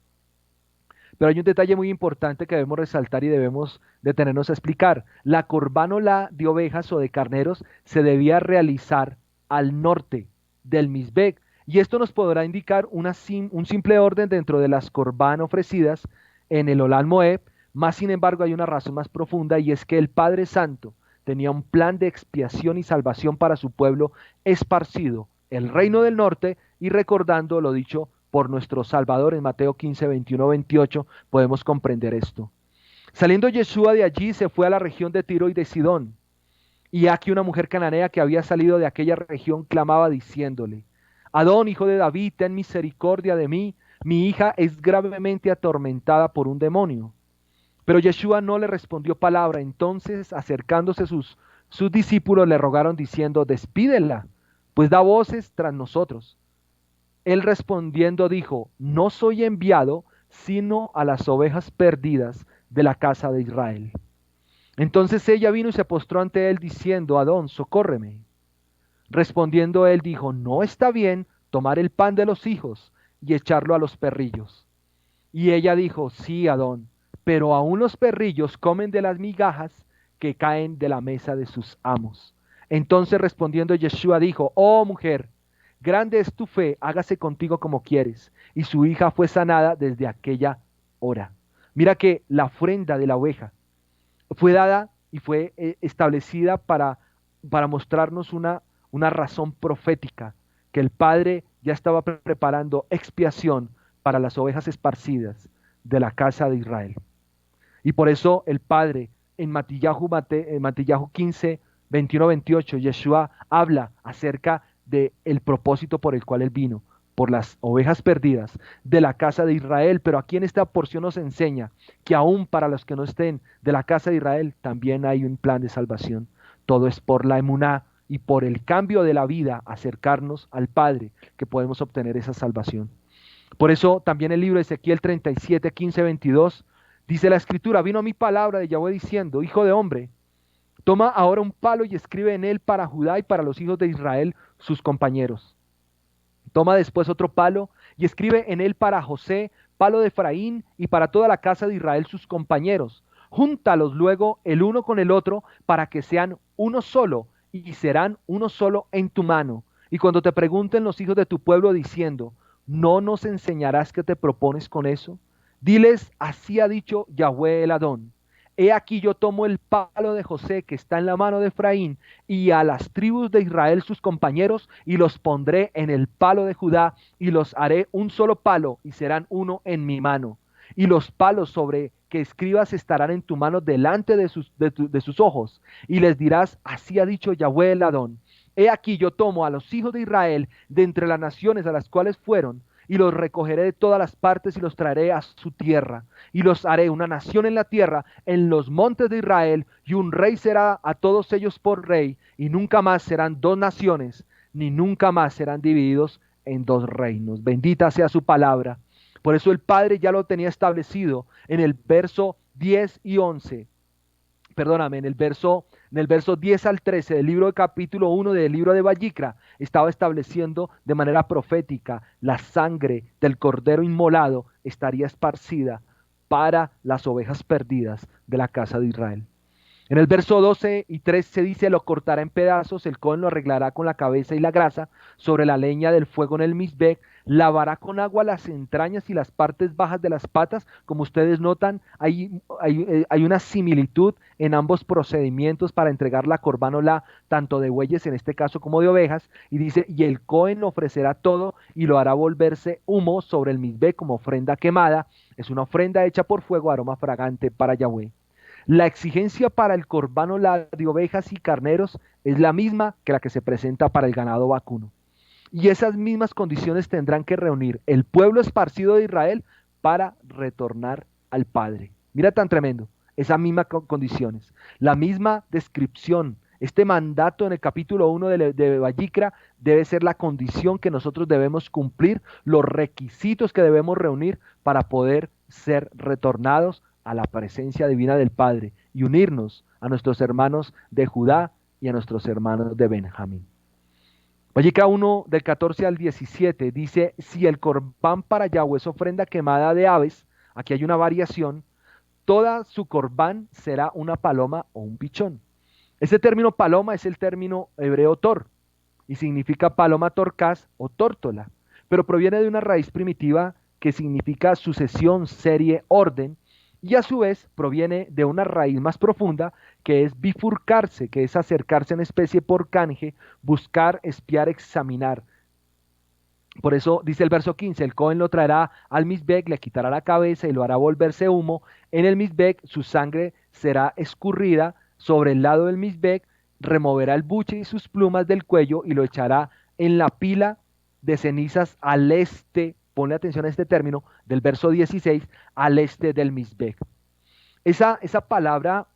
pero hay un detalle muy importante que debemos resaltar y debemos detenernos a explicar. La corbán o la de ovejas o de carneros se debía realizar al norte del Mizbech, y esto nos podrá indicar un simple orden dentro de las corbán ofrecidas en el Olal Moed, Más sin embargo hay una razón más profunda, y es que el Padre Santo tenía un plan de expiación y salvación para su pueblo esparcido, el reino del norte, y recordando lo dicho por nuestro Salvador en Mateo 15, 21, 28, podemos comprender esto. Saliendo Yeshua de allí, se fue a la región de Tiro y de Sidón. Y aquí una mujer cananea que había salido de aquella región clamaba diciéndole: Adón, hijo de David, ten misericordia de mí, mi hija es gravemente atormentada por un demonio. Pero Yeshua no le respondió palabra. Entonces, acercándose sus discípulos, le rogaron diciendo: Despídela, pues da voces tras nosotros. Él respondiendo dijo: No soy enviado sino a las ovejas perdidas de la casa de Israel. Entonces ella vino y se postró ante él diciendo: Adón, socórreme. Respondiendo él dijo: No está bien tomar el pan de los hijos y echarlo a los perrillos. Y ella dijo: Sí, Adón, pero aún los perrillos comen de las migajas que caen de la mesa de sus amos. Entonces respondiendo Yeshua dijo: Oh mujer, grande es tu fe, hágase contigo como quieres. Y su hija fue sanada desde aquella hora. Mira que la ofrenda de la oveja fue dada y fue establecida para mostrarnos una razón profética, que el Padre ya estaba preparando expiación para las ovejas esparcidas de la casa de Israel. Y por eso el Padre en Matillahu 15, 21, 28, Yeshua habla acerca del propósito por el cual él vino, por las ovejas perdidas de la casa de Israel. Pero aquí en esta porción nos enseña que aún para los que no estén de la casa de Israel, también hay un plan de salvación. Todo es por la emuná y por el cambio de la vida, acercarnos al Padre, que podemos obtener esa salvación. Por eso también el libro de Ezequiel 37, 15, 22, dice la escritura: vino mi palabra de Yahweh diciendo: Hijo de hombre, toma ahora un palo y escribe en él para Judá y para los hijos de Israel, sus compañeros. Toma después otro palo y escribe en él para José, palo de Efraín, y para toda la casa de Israel, sus compañeros. Júntalos luego el uno con el otro para que sean uno solo, y serán uno solo en tu mano. Y cuando te pregunten los hijos de tu pueblo diciendo: ¿no nos enseñarás qué te propones con eso? Diles: así ha dicho Yahweh el Adón. He aquí yo tomo el palo de José que está en la mano de Efraín, y a las tribus de Israel sus compañeros, y los pondré en el palo de Judá, y los haré un solo palo, y serán uno en mi mano. Y los palos sobre que escribas estarán en tu mano delante de sus ojos, y les dirás: así ha dicho Yahweh el Adón. He aquí yo tomo a los hijos de Israel de entre las naciones a las cuales fueron, y los recogeré de todas las partes y los traeré a su tierra, y los haré una nación en la tierra, en los montes de Israel, y un rey será a todos ellos por rey, y nunca más serán dos naciones, ni nunca más serán divididos en dos reinos. Bendita sea su palabra. Por eso el Padre ya lo tenía establecido en el verso 10 y 11. Perdóname, en el verso 10 al 13 del libro de capítulo 1 del libro de Vallicra, estaba estableciendo de manera profética: la sangre del cordero inmolado estaría esparcida para las ovejas perdidas de la casa de Israel. En el verso 12 y 13 dice: lo cortará en pedazos, el cohen lo arreglará con la cabeza y la grasa sobre la leña del fuego en el misbeh, lavará con agua las entrañas y las partes bajas de las patas. Como ustedes notan, hay una similitud en ambos procedimientos para entregar la corbánola, tanto de bueyes en este caso como de ovejas. Y dice: y el cohen ofrecerá todo y lo hará volverse humo sobre el misbeh como ofrenda quemada. Es una ofrenda hecha por fuego, aroma fragante para Yahweh. La exigencia para el corbano de ovejas y carneros es la misma que la que se presenta para el ganado vacuno. Y esas mismas condiciones tendrán que reunir el pueblo esparcido de Israel para retornar al Padre. Mira tan tremendo, esas mismas condiciones, la misma descripción. Este mandato en el capítulo 1 de Vallicra debe ser la condición que nosotros debemos cumplir, los requisitos que debemos reunir para poder ser retornados a la presencia divina del Padre y unirnos a nuestros hermanos de Judá y a nuestros hermanos de Benjamín. Vallicra 1 del 14 al 17 dice: si el corbán para Yahweh es ofrenda quemada de aves, aquí hay una variación, toda su corbán será una paloma o un pichón. Ese término paloma es el término hebreo tor, y significa paloma torcaz o tórtola, pero proviene de una raíz primitiva que significa sucesión, serie, orden, y a su vez proviene de una raíz más profunda que es bifurcarse, que es acercarse en especie por canje, buscar, espiar, examinar. Por eso dice el verso 15, el Cohen lo traerá al Mizbec, le quitará la cabeza y lo hará volverse humo. En el Mizbec su sangre será escurrida sobre el lado del Mizbec, removerá el buche y sus plumas del cuello y lo echará en la pila de cenizas al este, ponle atención a este término, del verso 16, al este del Mizbec. Esa palabra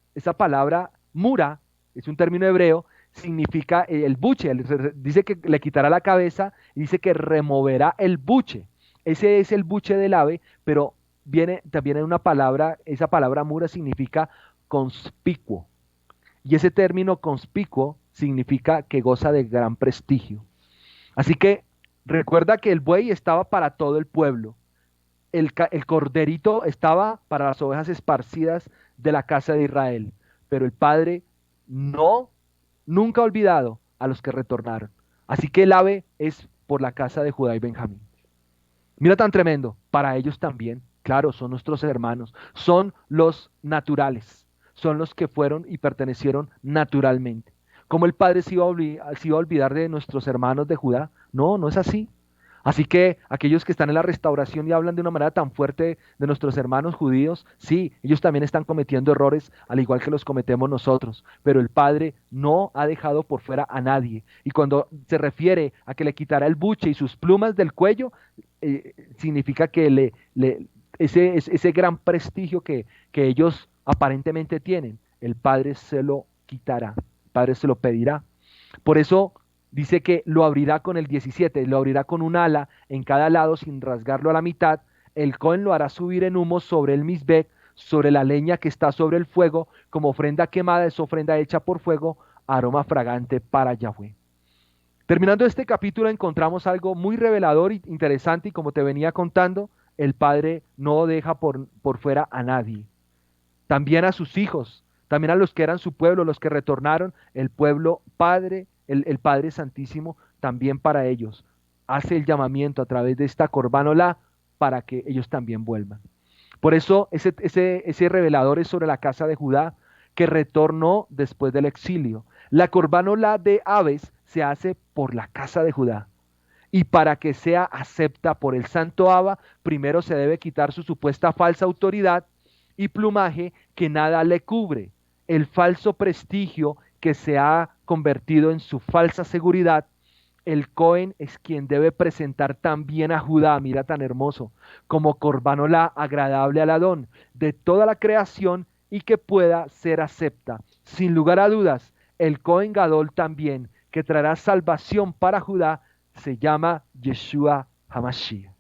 mura, es un término hebreo, significa el buche, dice que le quitará la cabeza y dice que removerá el buche. Ese es el buche del ave, pero viene también en una palabra, esa palabra mura significa conspicuo. Y ese término conspicuo significa que goza de gran prestigio. Así que recuerda que el buey estaba para todo el pueblo, el corderito estaba para las ovejas esparcidas de la casa de Israel, pero el Padre no, nunca ha olvidado a los que retornaron. Así que el ave es por la casa de Judá y Benjamín. Mira tan tremendo, para ellos también, claro, son nuestros hermanos, son los naturales, son los que fueron y pertenecieron naturalmente. ¿Cómo el Padre se iba a olvidar de nuestros hermanos de Judá? No, no es así. Así que aquellos que están en la restauración y hablan de una manera tan fuerte de nuestros hermanos judíos, sí, ellos también están cometiendo errores al igual que los cometemos nosotros, pero el Padre no ha dejado por fuera a nadie. Y cuando se refiere a que le quitará el buche y sus plumas del cuello, significa que ese gran prestigio que ellos aparentemente tienen, el Padre se lo quitará, el Padre se lo pedirá. Por eso dice que lo abrirá con el 17, lo abrirá con un ala en cada lado sin rasgarlo a la mitad. El Cohen lo hará subir en humo sobre el Mizbec, sobre la leña que está sobre el fuego, como ofrenda quemada, es ofrenda hecha por fuego, aroma fragante para Yahweh. Terminando este capítulo encontramos algo muy revelador e interesante y como te venía contando, el Padre no deja por fuera a nadie. También a sus hijos, también a los que eran su pueblo, los que retornaron, el pueblo Padre, el Padre Santísimo, también para ellos. Hace el llamamiento a través de esta Corbán para que ellos también vuelvan. Por eso ese revelador es sobre la casa de Judá, que retornó después del exilio. La Corbán de aves se hace por la casa de Judá. Y para que sea acepta por el Santo Abba, primero se debe quitar su supuesta falsa autoridad y plumaje que nada le cubre, el falso prestigio que se ha convertido en su falsa seguridad. El Cohen es quien debe presentar también a Judá, mira tan hermoso, como corbanola agradable al Adón de toda la creación y que pueda ser acepta. Sin lugar a dudas, el Cohen Gadol también, que traerá salvación para Judá, se llama Yeshua Hamashiach.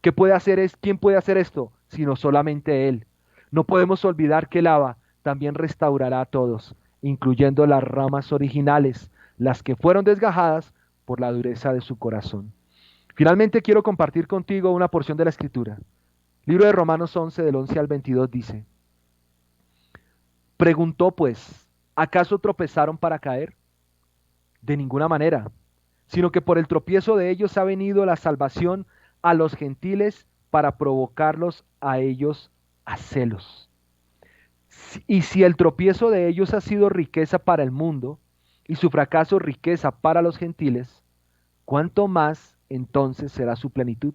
¿Quién puede hacer esto? Sino solamente Él. No podemos olvidar que el Abba también restaurará a todos, incluyendo las ramas originales, las que fueron desgajadas por la dureza de su corazón. Finalmente quiero compartir contigo una porción de la Escritura. Libro de Romanos 11, del 11 al 22 dice: Preguntó pues, ¿acaso tropezaron para caer? De ninguna manera, sino que por el tropiezo de ellos ha venido la salvación a los gentiles para provocarlos a ellos a celos. Y si el tropiezo de ellos ha sido riqueza para el mundo, y su fracaso riqueza para los gentiles, ¿cuánto más entonces será su plenitud?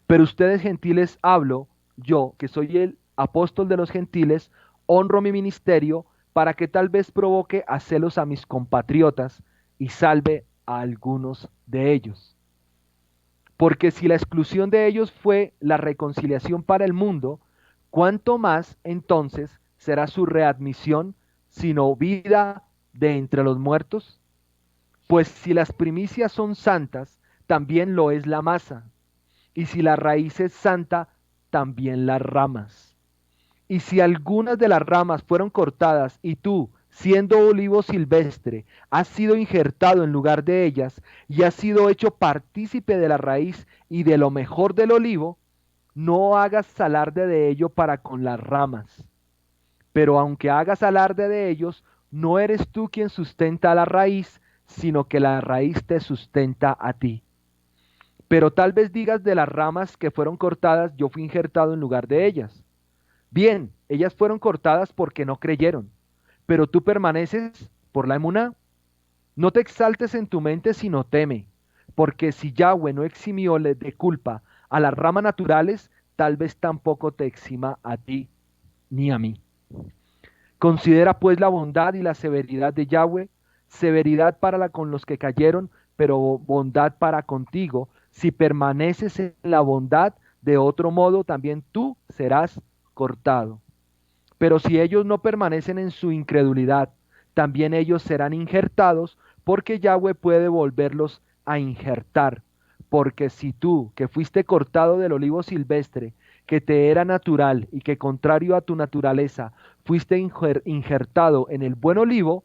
Pero ustedes gentiles hablo, yo, que soy el apóstol de los gentiles, honro mi ministerio para que tal vez provoque a celos a mis compatriotas y salve a algunos de ellos. Porque si la exclusión de ellos fue la reconciliación para el mundo, ¿cuánto más entonces será su readmisión, sino vida de entre los muertos? Pues si las primicias son santas, también lo es la masa. Y si la raíz es santa, también las ramas. Y si algunas de las ramas fueron cortadas y tú, siendo olivo silvestre, has sido injertado en lugar de ellas y has sido hecho partícipe de la raíz y de lo mejor del olivo, no hagas alarde de ello para con las ramas. Pero aunque hagas alarde de ellos, no eres tú quien sustenta a la raíz, sino que la raíz te sustenta a ti. Pero tal vez digas de las ramas que fueron cortadas, yo fui injertado en lugar de ellas. Bien, ellas fueron cortadas porque no creyeron, pero tú permaneces por la emuná. No te exaltes en tu mente, sino teme, porque si Yahweh no eximió de culpa a las ramas naturales, tal vez tampoco te exima a ti ni a mí. Considera pues la bondad y la severidad de Yahweh, severidad con los que cayeron, pero bondad para contigo. Si permaneces en la bondad, de otro modo también tú serás cortado. Pero si ellos no permanecen en su incredulidad, también ellos serán injertados, porque Yahweh puede volverlos a injertar. Porque si tú, que fuiste cortado del olivo silvestre, que te era natural y que contrario a tu naturaleza fuiste injertado en el buen olivo,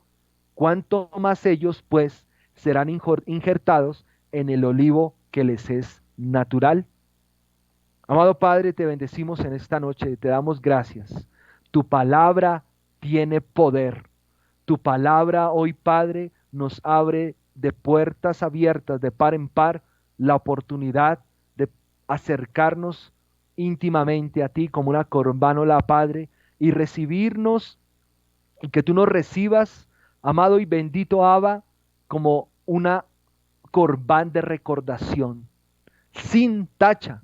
cuánto más ellos pues serán injertados en el olivo que les es natural. Amado Padre, te bendecimos en esta noche y te damos gracias. Tu palabra tiene poder. Tu palabra hoy, Padre, nos abre de puertas abiertas, de par en par, la oportunidad de acercarnos íntimamente a ti como una corbánola, Padre, y recibirnos y que tú nos recibas, amado y bendito Abba, como una corbán de recordación, sin tacha,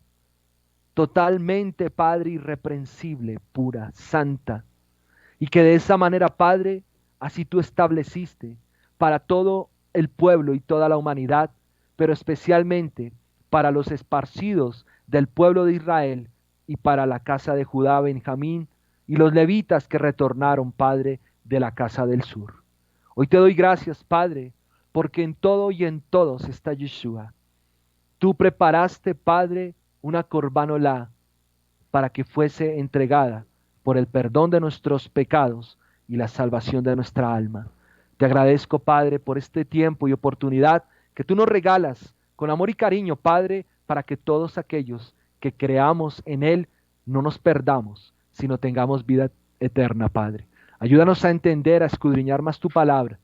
totalmente, Padre, irreprensible, pura, santa. Y que de esa manera, Padre, así tú estableciste para todo el pueblo y toda la humanidad, pero especialmente para los esparcidos del pueblo de Israel y para la casa de Judá, Benjamín y los levitas que retornaron, Padre, de la casa del sur. Hoy te doy gracias, Padre, porque en todo y en todos está Yeshua. Tú preparaste, Padre, una corbánola para que fuese entregada por el perdón de nuestros pecados y la salvación de nuestra alma. Te agradezco, Padre, por este tiempo y oportunidad que tú nos regalas con amor y cariño, Padre, para que todos aquellos que creamos en Él no nos perdamos, sino tengamos vida eterna, Padre. Ayúdanos a entender, a escudriñar más tu palabra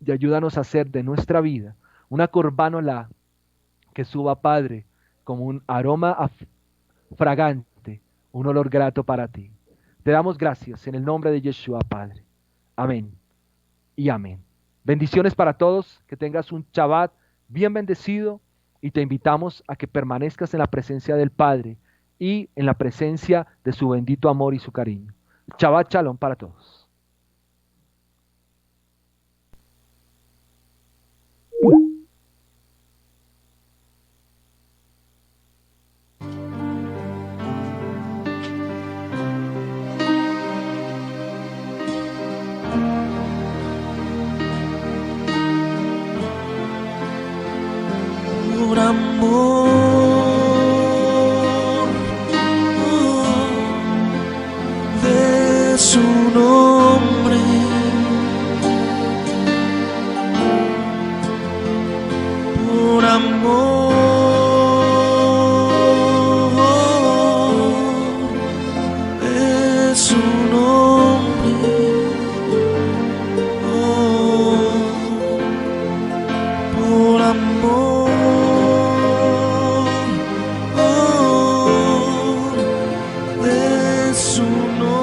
y ayúdanos a hacer de nuestra vida una corbánola que suba, Padre, como un aroma fragante, un olor grato para ti. Te damos gracias en el nombre de Yeshua, Padre. Amén y amén. Bendiciones para todos, que tengas un Shabbat bien bendecido y te invitamos a que permanezcas en la presencia del Padre y en la presencia de su bendito amor y su cariño. Shabbat Shalom para todos. Por amor de su nombre, por amor de su nombre, por amor de su nombre, de su nombre.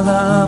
nada